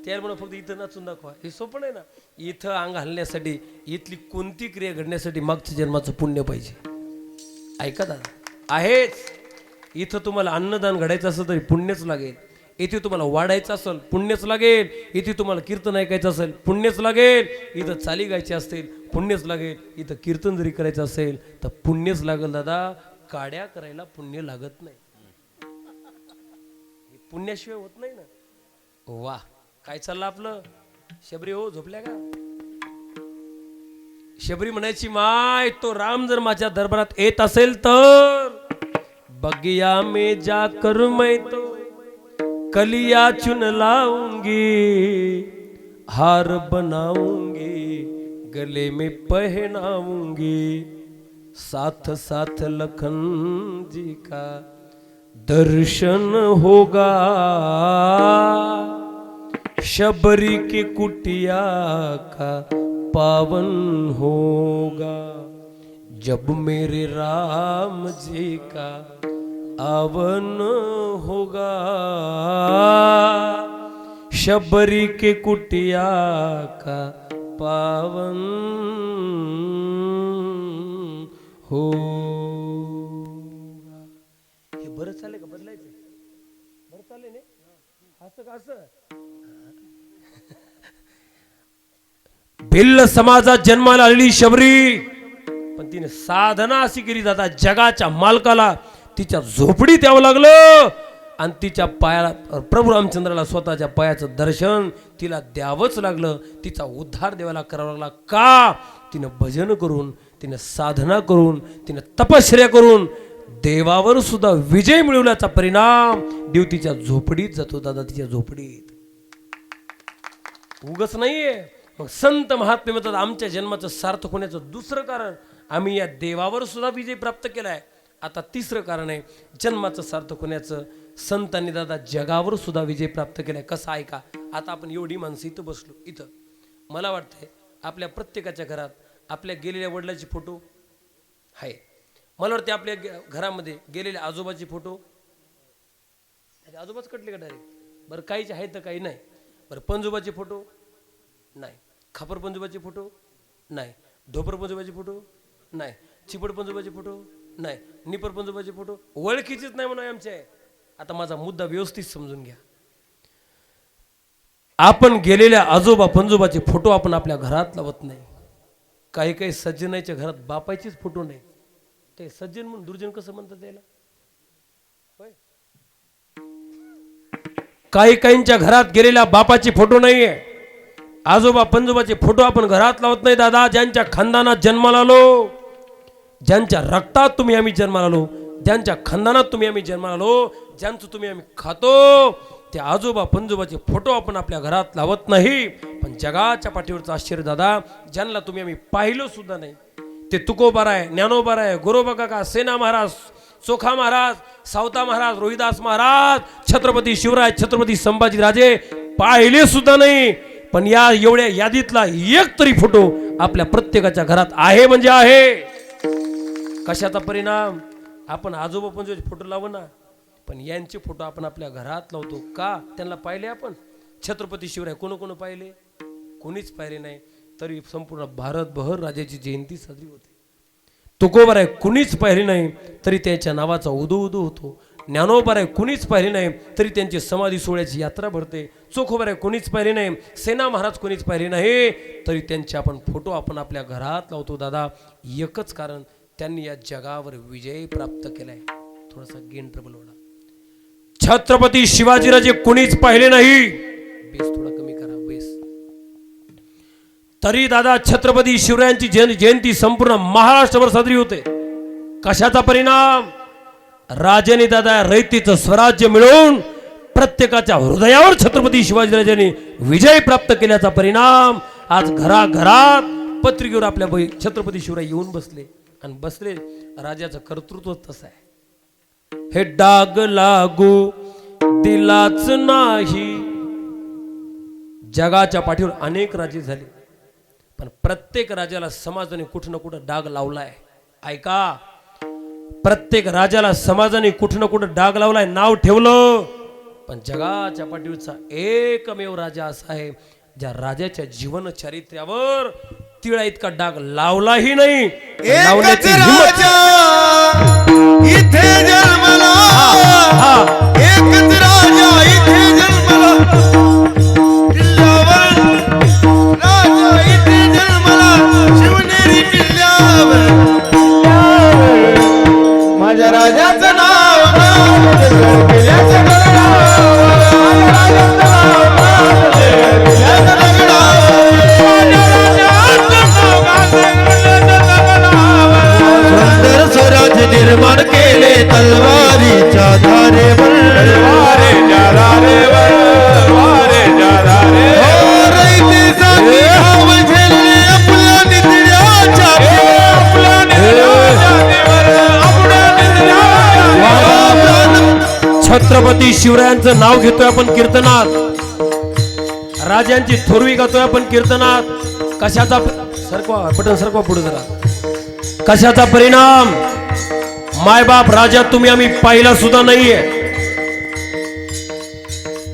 त्याला म्हणून फक्त इथं नाचून दाखवा, हे सोपं नाही ना. इथं अंग हलण्यासाठी, इथली कोणती क्रिया घडण्यासाठी मागच्या जन्माचं पुण्य पाहिजे. ऐका दादा, आहेच. इथं तुम्हाला अन्नदान घडायचं असेल तरी पुण्यच लागेल. इथे तुम्हाला वाढायचं असेल पुण्यच लागेल. इथे तुम्हाला कीर्तन ऐकायचं असेल पुण्यच लागेल. इथं चाली गायची असतील पुण्यच लागेल. इथं कीर्तन जरी करायचं असेल तर पुण्यच लागेल दादा. काड्या करायला पुण्य लागत नाही, पुण्याशिवाय होत नाही ना. वा, काय चाललं आपलं. शबरी हो झोपल्या का. शबरी म्हणायची माय तो राम जर माझ्या दरबारात येत असेल तर बगिया में जाकर मैं तो कलिया चुन लाऊंगी, हार बनाऊंगी, गले में पहनाऊंगी, साथ साथ लखन जी का दर्शन होगा, शबरी की कुटिया का पावन होगा, जब मेरे राम जी का आवन होगा, शबरी के कुटिया का पावन होगा. हे बरं चालेल का, बदलायचं बरं चालेल ने, असं का असं. भिल्ल समाजात जन्माला आलेली शबरी, पण तिने साधना अशी केली जाता जगाच्या मालकाला तिच्या झोपडीत यावं लागलं आणि तिच्या पायाला प्रभू रामचंद्राला स्वतःच्या पायाचं दर्शन तिला द्यावंच लागलं. तिचा उद्धार देवाला करावा लागला. का. तिनं भजन करून, तिनं साधना करून, तिनं तपश्चर्या करून देवावर सुद्धा विजय मिळवल्याचा परिणाम देव तिच्या झोपडीत जातो दादा, तिच्या झोपडीत. उगच नाहीये. मग संत महात्मे म्हणतात आमच्या जन्माचं सार्थक होण्याचं दुसरं कारण आम्ही या देवावर सुद्धा विजय प्राप्त केलाय. आता तिसरं कारण आहे जन्माचं सार्थक होण्याचं, संतांनी दादा जगावर सुद्धा विजय प्राप्त केलाय. कसं ऐका. आता आपण एवढी माणसं इथं बसलो, इथं मला वाटतंय आपल्या प्रत्येकाच्या घरात आपल्या गेलेल्या वडिलांचे फोटो आहे. मला वाटते आपल्या घरामध्ये गेलेल्या आजोबाचे फोटो, आजोबाच कटले का डायरेक्ट. बरं काहीचे आहेत तर काही नाही. बरं पंजोबाचे फोटो नाही, खापर पंजोबाचे फोटो नाही, ढोपर पंजोबाचे फोटो नाही, चिपड पंजोबाचे फोटो नाही, निपर पंजोबाचे फोटो ओळखीचेच नाही म्हणून आमचे. आता माझा मुद्दा व्यवस्थित समजून घ्या. आपण गेलेल्या आजोबा पंजोबाचे फोटो आपण आपल्या घरात लावत नाही. काही काही सज्जनाच्या घरात बापाचेच फोटो नाही. ते सज्जन म्हणून दुर्जन कसं म्हणतात त्याला. काही काहींच्या घरात गेलेल्या बापाचे फोटो नाहीये, आजोबा पंजोबाचे फोटो आपण घरात लावत नाही दादा. ज्यांच्या खानदानात जन्माला आलो, ज्यांच्या रक्तात तुम्ही आम्ही जन्माला आलो, ज्यांच्या खानदानात तुम्ही आम्ही जन्माला आलो, ज्यांचं तुम्ही आम्ही खातो, ते आजोबा पंजोबाचे फोटो आपण आपल्या घरात लावत नाही. पण जगाच्या पाठीवरचं आश्चर्य दादा, ज्यांना तुम्ही आम्ही पाहिलो सुद्धा नाही, ते तुकोबाराय, ज्ञानोबाराय, गोरोबा काका, सेना महाराज, चोखा महाराज, सावता महाराज, रोहिदास महाराज, छत्रपती शिवराय, छत्रपती संभाजीराजे पाहिले सुद्धा नाही. पण या एवढ्या यादीतला एक तरी फोटो आपल्या प्रत्येकाच्या घरात आहे म्हणजे आहे. कशाचा परिणाम. आपण आजोबा पंजोबाचे फोटो लावू ना, पण यांचे फोटो आपण आपल्या घरात लावतो. का. त्यांना पाहिले आपण. छत्रपती शिवराय कोण पाहिले, कोणीच पाहिले नाही. तरी संपूर्ण भारतभर राजाची जयंती साजरी होते. तुकोबाराय कुणीच पाहिले नाही, तरी त्यांच्या नावाचा उदो होतो. ज्ञानोबाराय कुणीच पाहिले नाही, तरी त्यांची समाधी सोहळ्याची यात्रा भरते. चोखोबाराय कुणीच पाहिले नाही, सेना महाराज कुणीच पाहिले नाही, तरी त्यांचे आपण फोटो आपण आपल्या घरात लावतो दादा. एकच कारण, त्यांनी या जगावर विजय प्राप्त केलाय. थोडासा गेन ट्रबल वाढा. छत्रपती शिवाजीराजे कुणीच पाहिले नाही. बेस थोडा कमी करा बेस. तरी दादा छत्रपती शिवरायांची जयंती संपूर्ण महाराष्ट्रभर साजरी होते. कशाचा परिणाम. राजाने दादा रयतीचं स्वराज्य मिळवून प्रत्येकाच्या हृदयावर छत्रपती शिवाजीराजांनी विजय प्राप्त केल्याचा परिणाम आज घराघरात पत्रिकेवर आपल्या छत्रपती शिवराय येऊन बसले. आणि बसले, राजाचं कर्तृत्व तसं आहे. हे डाग लागू दिलाच नाही. जगाच्या पाठीवर अनेक राजे झाले, पण प्रत्येक राजाला समाजाने कुठं ना कुठं डाग लावलाय. ऐका, प्रत्येक राजाला समाजाने कुठं ना कुठं डाग लावलाय, नाव ठेवलं. पण जगाच्या पाठीवरचा एकमेव राजा असा आहे ज्या राजाच्या जीवन चरित्र्यावर तिळा इतका डाग लावलाही नाही. एकच राजा इथे जन्मला, एकच राजा इथे जन्मला, किल्ल्यावर राजा इथे जन्मला, शिवनेरी किल्ल्यावर. माझ्या राजाचं नाव किल्ल्याचं सुंदर स्वराज निर्माण केले तलवारीच्या धारेवर, तलवारीच्या धारेवर, तलवारीच्या धारेवर. रयतेसाठी घाव झेलले आपल्या निधड्याच्या, आपल्या निधड्याच्या देवर, आपल्या निधड्याच्या. छत्रपती शिवरायांचं नाव घेतोय आपण कीर्तनात, राजांची थोरवी गातोय आपण कीर्तनात. कशाचा सरकवा बटन, सरकवा पुढे जरा. कशाचा परिणाम? मायबाप राजा तुम्ही आम्ही पाहिला सुद्धा नाहीये,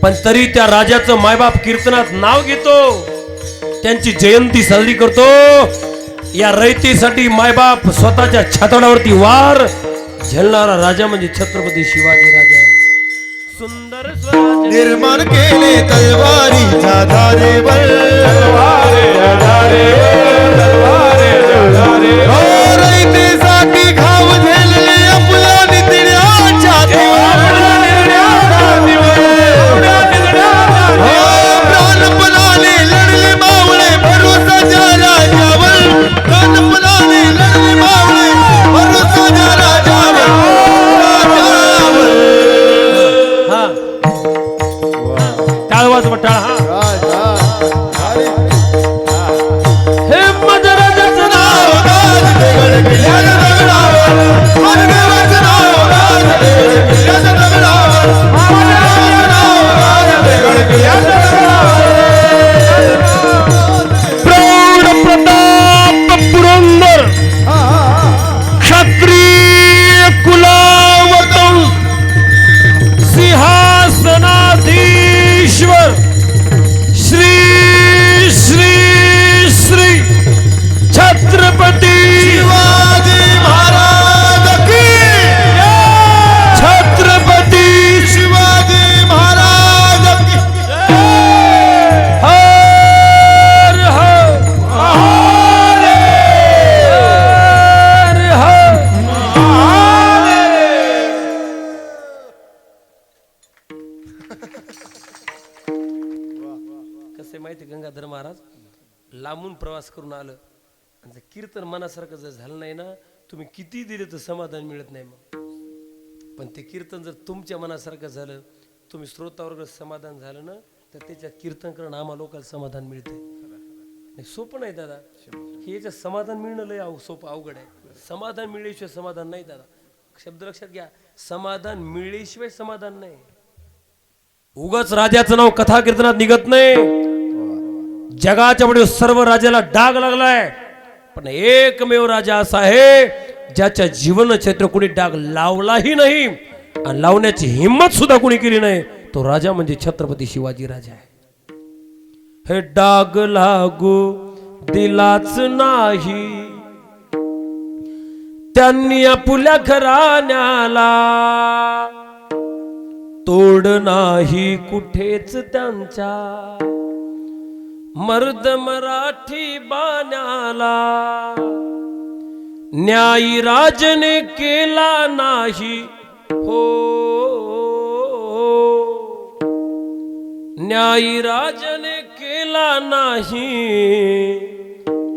पण तरी त्या राजाचं मायबाप कीर्तनात नाव घेतो, त्यांची जयंती साजरी करतो. या रयतेसाठी मायबाप स्वतःच्या छाताडावरती वार झेलणारा राजा म्हणजे छत्रपती शिवाजी राजा आहे. सुंदर स्वराज निर्माण केले तलवारीच्या धारेवर, तलवारीच्या धारेवर, तलवारीच्या धारेवर. रयतेसाठी घाव झेलले आपल्या निधड्याच्या देवर, प्राणपणाने लढले मावळे भरोसाच्या राजावर, प्राणपणाने लढले मावळे भरोसाच्या राजावर. हा टाळवाच टाळ. हा हे माझ्या राजाचं नाव, किल्ल्याच्या दगडावर, माझ्या देवाचं नाव, किल्ल्याच्या दगडावर, माझ्या देवाचं नाव, किल्ल्याच्या दगडावर. प्रौढ प्रताप पुरंदर क्षत्रिय कुलावतंस सिंहासनाधीश्वर श्री श्री श्री छत्रपती शिवाजी महाराज की, छत्रपती शिवाजी महाराज की. हर हर हर हर. कसे माहिती गंगाधर महाराज लांबून प्रवास करून आलं आणि जर कीर्तन मनासारखं जर झालं नाही ना, तुम्ही किती दिले तर समाधान मिळत नाही. मग पण ते कीर्तन जर तुमच्या मनासारखं झालं, तुम्ही श्रोतावर समाधान झालं ना, तर त्याच्यात कीर्तन करणं आम्हाला लोकांना समाधान मिळते. नाही सोपं नाही दादा, हे याच्यात समाधान मिळणं लय सोपं अवघड आहे. समाधान मिळल्याशिवाय समाधान नाही दादा, शब्द लक्षात घ्या. समाधान मिळल्याशिवाय समाधान नाही. उगाच राजाचं नाव कथा कीर्तनात निघत नाही. जगाच्या पुढे सर्व राजाला डाग लागलाय, पण एकमेव राजा असा आहे ज्याच्या जीवन क्षेत्र कोणी डाग लावलाही नाही आणि लावण्याची हिंमत सुद्धा कोणी केली नाही. तो राजा म्हणजे छत्रपती शिवाजी राजा आहे. हे डाग लागू दिलाच नाही त्यांनी आपुल्या घराण्याला, तोड नाही कुठेच त्यांच्या मर्द मराठी बाण्याला. न्यायी राजने केला नाही हो, न्यायी राजने केला नाही.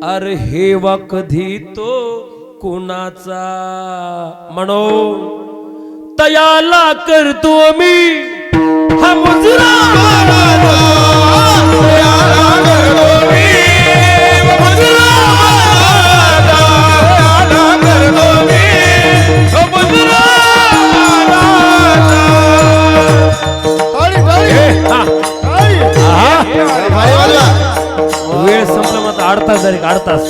अरे हेवा कधी तो कुणाचा म्हणो, तयाला करतो मी हा मुजरा तास.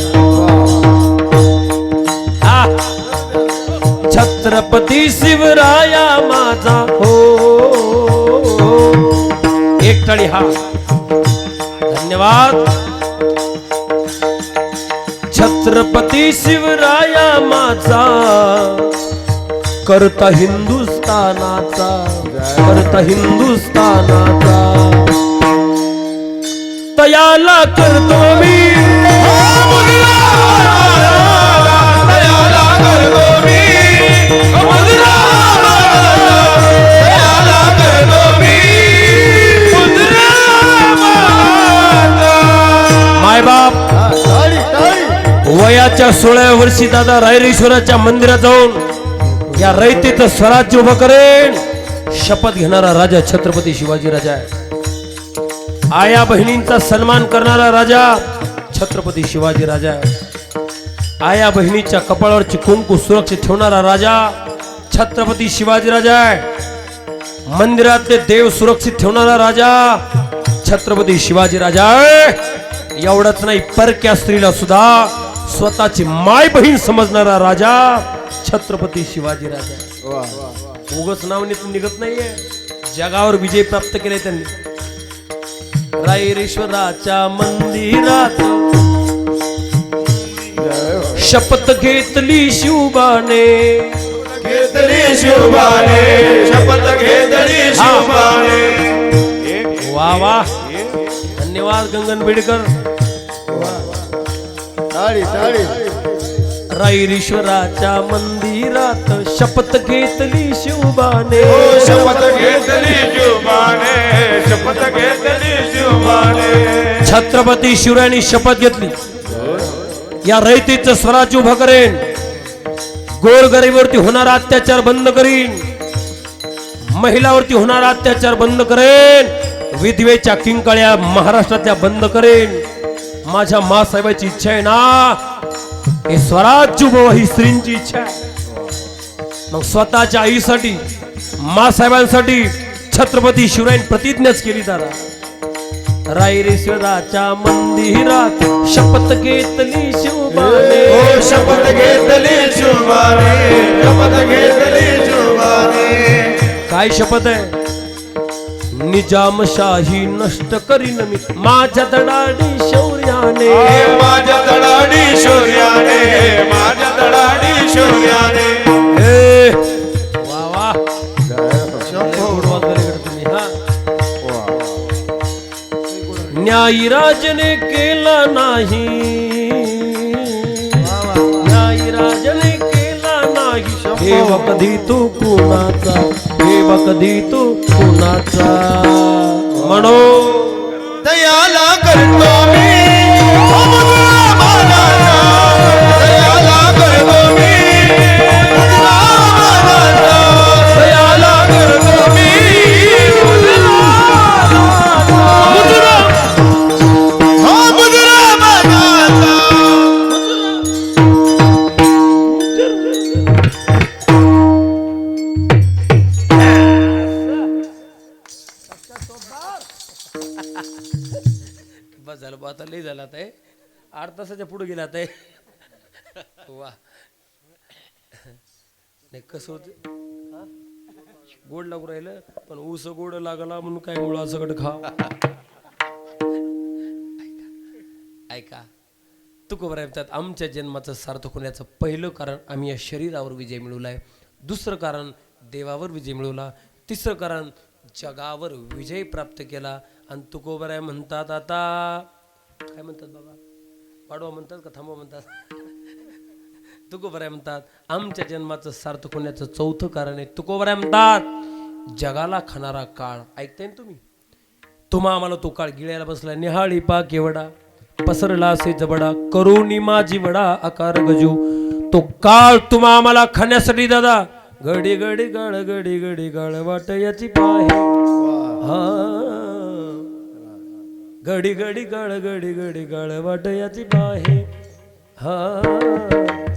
हा. छत्रपती शिवराया माझा हो. एक टाळी. हा, धन्यवाद. छत्रपती शिवराया माझा करता हिंदुस्थानाचा, करता हिंदुस्थानाचा तयाला करतो मी. तयाला करतो मी. तयाला करतो मी. मायबाप वयाच्या 16व्या वर्षी दादा रायरेश्वराच्या मंदिरात जाऊन या रयतेचं स्वराज्य उभं करेन शपथ घेणारा राजा छत्रपती शिवाजी राजा आहे. आया बहिणींचा सन्मान करणारा राजा छत्रपती शिवाजी राजा आहे. आया बहिणीच्या कपाळावरची कुंकू सुरक्षित ठेवणारा राजा छत्रपती शिवाजी राजा आहे. मंदिरातले देव सुरक्षित ठेवणारा राजा छत्रपती शिवाजी राजा आहे. एवढंच नाही, परक्या स्त्रीला सुद्धा स्वतःची माय बहीण समजणारा राजा छत्रपती शिवाजी राजा. उगच नाव निघत नाहीये, जगावर विजय प्राप्त केले त्यांनी. रायरेश्वराच्या मंदिरात शपथ घेतली शिवबाने. घेतली शिवबाने. शपथ घेतली शिवबाने. वा वा, धन्यवाद गंगन बेडकर. रायरेश्वराच्या मंदिरात शपथ घेतली शिवबाने. शपथ घेतली शिवबाने. शपथ घेतली शिवबाने. छत्रपती शिवरायांनी शपथ घेतली, या रयतेचं स्वराज्य उभं करेन, गोरगरीबावरती होणारा अत्याचार बंद करीन, महिलावरती होणारा अत्याचार बंद करेन, विधवेच्या किंकाळ्या महाराष्ट्रातल्या बंद करेन. माझ्या मासाहेबाची इच्छा आहे ना, हे स्वराज्य उभं, ही स्त्रींची इच्छा आहे. मग स्वतःच्या आईसाठी, मासाहेबांसाठी छत्रपती शिवरायांनी प्रतिज्ञाच केली. दादा रायरेश्वराच्या मंदिरात शपथ घेतली शिवबाने. शपथ घेतली शिवबाने. शपथ घेतली शिवबाने. काय शपथ आहे? निजामशाही नष्ट करीन मी माझ्या धडाडी शौर्याने. माझ्या धडाडी शौर्याने. माझ्या धडाडी शौर्याने. वा वा, तुम्ही. हा, न्यायराजने केला नाही, न्यायराजने केला नाही, ठेव कधी तू कुणाचा, ठेव कधी तू कुणाचा. म्हणो दयाला करतो मी. दयाला करतो मी. दयाला करतो मी. बस झालं बा, आता लई झालं. आता 8 तासाच्या पुढे गेला. आता वा, नाही कसं होत, गोड लागू राहिलं, पण ऊस गोड लागला म्हणून काय गोळा सगळं खा. ऐका, तुकोबराय म्हणतात, आमच्या जन्माचं सार्थक होण्याचं पहिलं कारण आम्ही या शरीरावर विजय मिळवलाय. दुसरं कारण देवावर विजय मिळवला. तिसरं कारण जगावर विजय प्राप्त केला. आणि तुकोबराय म्हणतात, आता काय म्हणतात बाबा, वाढवा म्हणतात का थांबवा म्हणतात? तुकोबराय म्हणतात, आमच्या जन्माचं सार्थक होण्याचं चौथं कारण आहे. तुकोबराय म्हणतात, जगाला खाणारा काळ. ऐकताय ना तुम्ही? तुम्हा आम्हाला तो काळ गिळायला बसला. निहाळी पा केवडा पसरला असे जबडा, करुणी माझी वडा आकार गजू. तो काळ तुम्हा आम्हाला खाण्यासाठी दादा, गडी गडी गाळ गडी गडी गाळ वाट याची पाहे. हा, गडी गडी गाळ गडी गडी गाळ वाट याची पाहे. हा,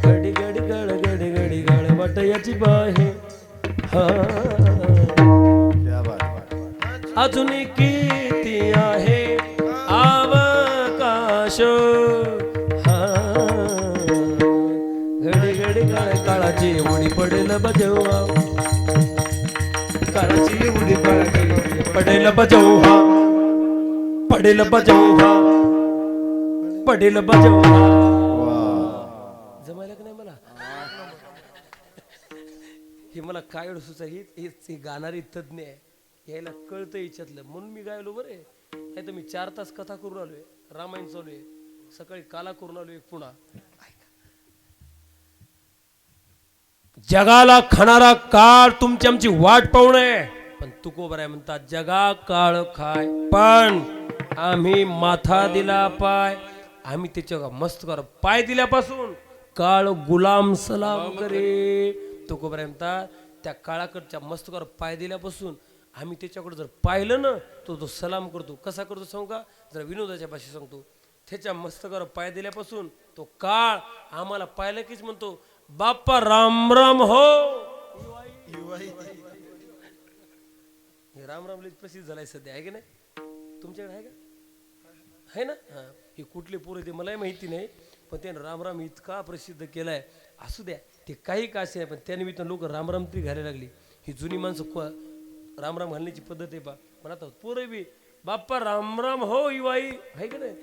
गडी गडी गाळ गडी गडी गाळ वाट याची पाहे. हा, अजून किती आहे अवकाश. हा, पडेल बजेव्हा काळाची उडी पडेल बजेव्हा पडेल बजेव्हा पडेल बजेव्हा जमायला की नाही मला हे मला काय सुचा ही गाणारी तज्ञ आहे यायला कळतं याच्यातलं म्हणून मी गायलो बरे नाही तर मी 4 तास कथा करून आलोय रामायण चालू आहे सकाळी काला करून आलोय पुन्हा जगाला खाणारा काळ तुमची आमची वाट पाहू नये पण तुकोबराय म्हणतात जगा काळ खाय पण आम्ही माथा दिला पाय आम्ही त्याच्या मस्त कर पाय दिल्यापासून काळ गुलाम सलाम करे तुकोबराय म्हणतात त्या काळाकडच्या मस्त कर पाय दिल्यापासून आम्ही त्याच्याकडे जर पाहिलं ना तो सलाम करतो कसा करतो सांगू का जरा विनोदाच्या भाषेत सांगतो त्याच्या मस्तकावर पाय दिल्यापासून तो काळ आम्हाला पाहिलं कीच म्हणतो बाप्पा राम राम हो हे राम राम लई प्रसिद्ध झालाय सध्या आहे की नाही तुमच्याकडे आहे का आहे ना हा हे कुठले पोरं ते मलाही माहिती नाही पण त्याने राम राम इतका प्रसिद्ध केलाय असू द्या ते काही का असे पण त्यानिमित्तानं लोक रामराम तरी घालायला लागली ही जुनी माणसं राम राम घालण्याची पद्धत आहे पा म्हणत पोरं बी बाप्पा राम राम हो इवाई आहे का नाही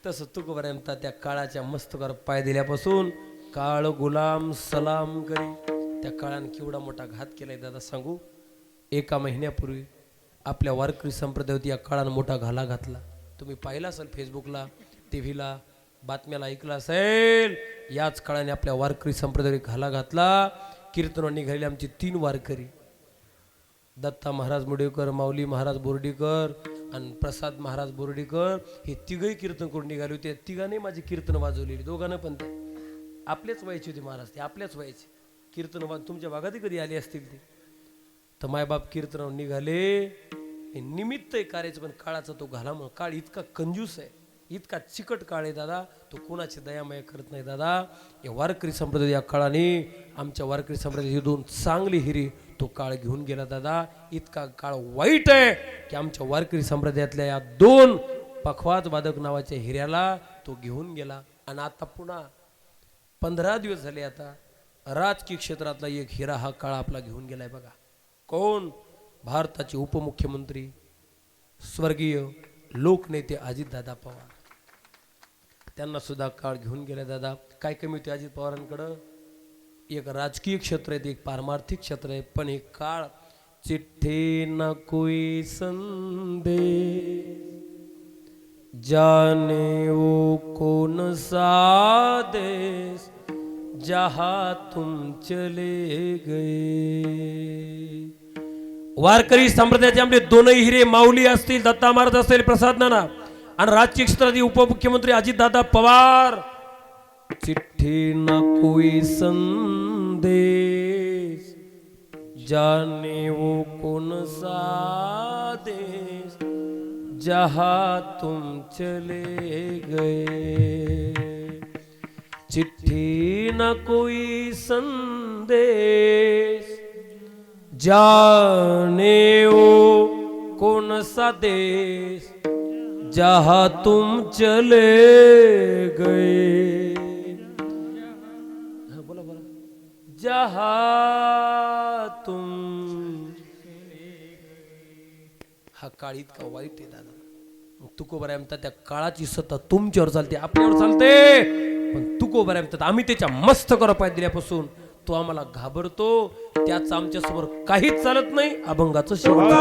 तसं तुकोबर म्हणतात त्या काळाच्या मस्तकावर पाय दिल्यापासून काळ गुलाम सलाम करी त्या काळाने केवढा मोठा घात केलाय दादा सांगू 1 महिन्यापूर्वी आपल्या वारकरी संप्रदायात या काळानं मोठा घाला घातला तुम्ही पाहिला असेल फेसबुकला टीव्हीला बातम्याला ऐकला असेल याच काळाने आपल्या वारकरी संप्रदायात घाला घातला कीर्तनावर निघालेले आमचे 3 वारकरी दत्ता महाराज मुडेकर माऊली महाराज बोर्डीकर आणि प्रसाद महाराज बोर्डीकर हे तिघही कीर्तन करून निघाले होते तिघांनी माझी कीर्तन वाजवलेली दोघांना पण ते आपल्याच वयाचे होते महाराज ते आपल्याच वयाचे कीर्तन तुमच्या भागातही कधी आले असतील ते तर मायबाप कीर्तनावर निघाले हे निमित्त आहे कार्याचं पण काळाचा तो घाला म्हणून काळ इतका कंजूस आहे इतका चिकट काळ आहे दादा तो कोणाची दयामय करत नाही दादा या वारकरी संप्रदाय या काळाने आमच्या वारकरी संप्रदायाची 2 चांगली हिरी तो काळ घेऊन गेला दादा इतका काळ वाईट आहे की आमच्या वारकरी संप्रदायातल्या या 2 पखवाज वादक नावाच्या हिऱ्याला तो घेऊन गेला आणि आता पुन्हा 15 दिवस झाले आता राजकीय क्षेत्रातला एक हिरा हा काळ आपला घेऊन गेलाय बघा कोण भारताचे उपमुख्यमंत्री स्वर्गीय लोकनेते अजितदादा पवार त्यांना सुद्धा काळ घेऊन गेला दादा काय कमी होते अजित पवारांकडं एक राजकीय क्षेत्र आहे एक पारमार्थिक क्षेत्र आहे पण हे काळ चिट्ठी न कोई संदे जाने वो कौन सा देश जहां तुम चले गए वारकरी संप्रदायाचे आमचे 2ही हिरे माऊली असतील दत्ता महाराज असतील प्रसाद नाना आणि राजकीय क्षेत्रातील उपमुख्यमंत्री अजितदादा पवार चिट्ठी न कोई संदेश जाने वो कौन सा देश जहां तुम चले गए चिट्ठी न कोई संदेश जाने वो कौन सा देश जहां तुम चले गए बोला बोला जहां तुम हा काळ इतका वाईट आहे दादा तुकोबर म्हणतात त्या काळाची सत्ता तुमच्यावर चालते आपल्यावर चालते पण तुकोबर म्हणतात आम्ही त्याच्या मस्तकावर पाय दिल्यापासून तो आम्हाला घाबरतो त्याच आमच्या समोर काहीच चालत नाही अभंगाचं शेवट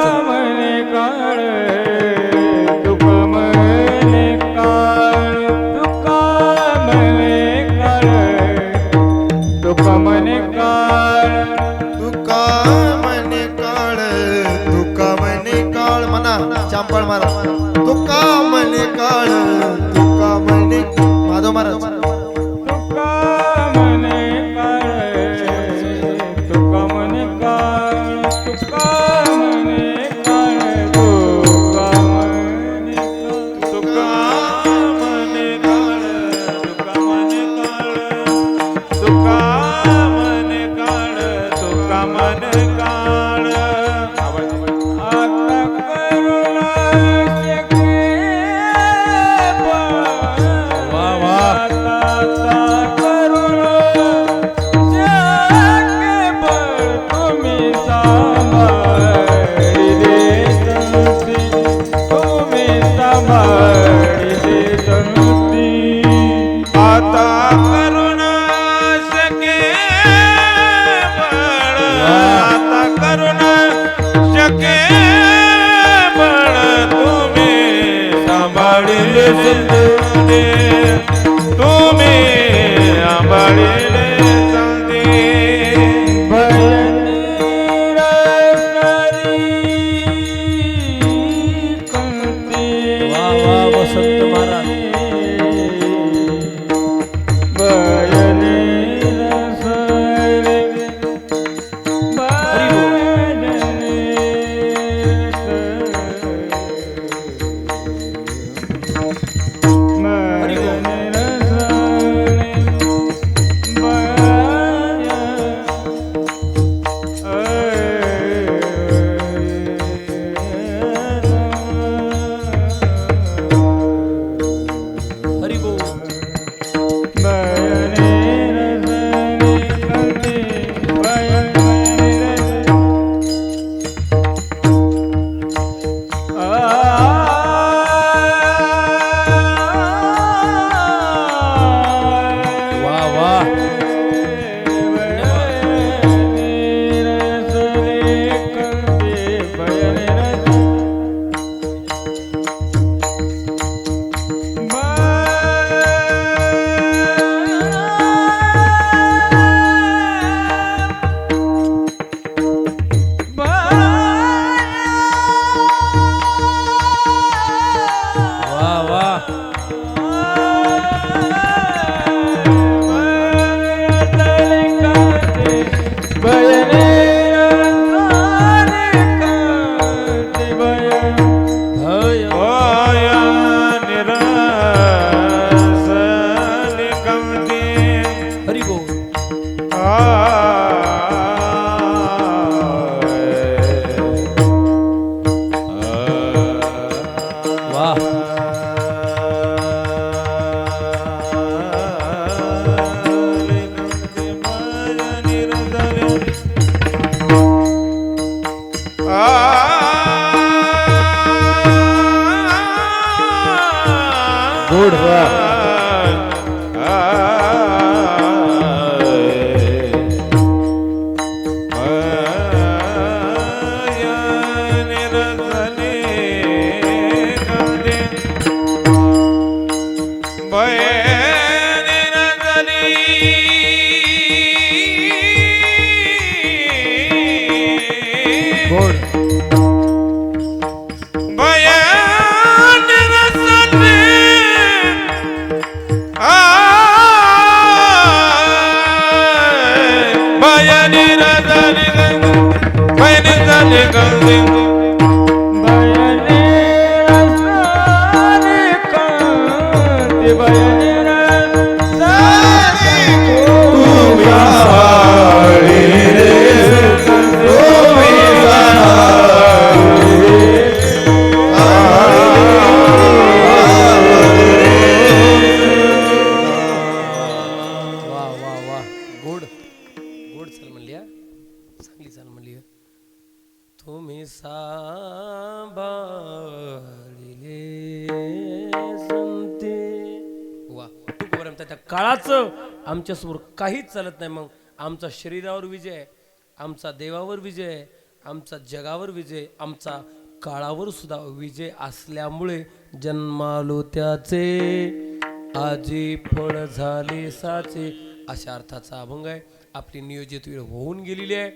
चांपळ मारा तुका मने काळ तुका मने माधव महाराज गुड गोड वा वा वा गोड गोड चाल म्हणली हा चांगली चाल म्हणली हा. तुम्ही सांभाळिले संते वा तुकोपर्यंत त्या काळाचं आमच्यासमोर काहीच चालत नाही. मग आमचा शरीरावर विजय आहे, आमचा देवावर विजय आहे, आमचा जगावर विजय, आमचा काळावर सुद्धा विजय असल्यामुळे जन्मालो त्याचे आजी फळ झाले साचे अशा अर्थाचा अभंग आहे. आपली नियोजित वेळ होऊन गेलेली आहे,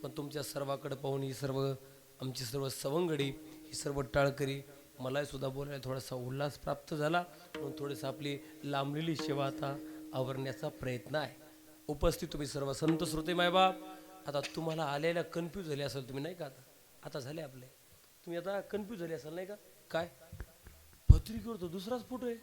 पण तुमच्या सर्वाकडे पाहून ही सर्व आमची सर्व सवंगडी ही सर्व टाळकरी मलाही सुद्धा बोलायला थोडासा उल्हास प्राप्त झाला, म्हणून थोडंसं आपली लांबलेली सेवा आता आवरण्याचा प्रयत्न आहे. उपस्थित तुम्ही सर्व संत श्रोते मायबाप, आता तुम्हाला आलेल्या कन्फ्यूज झाले असेल तुम्ही नाही का, आता झाले आपले, तुम्ही आता कन्फ्यूज झाले असाल नाही का, काय पत्रिकेवर तर दुसराच फोटो आहे.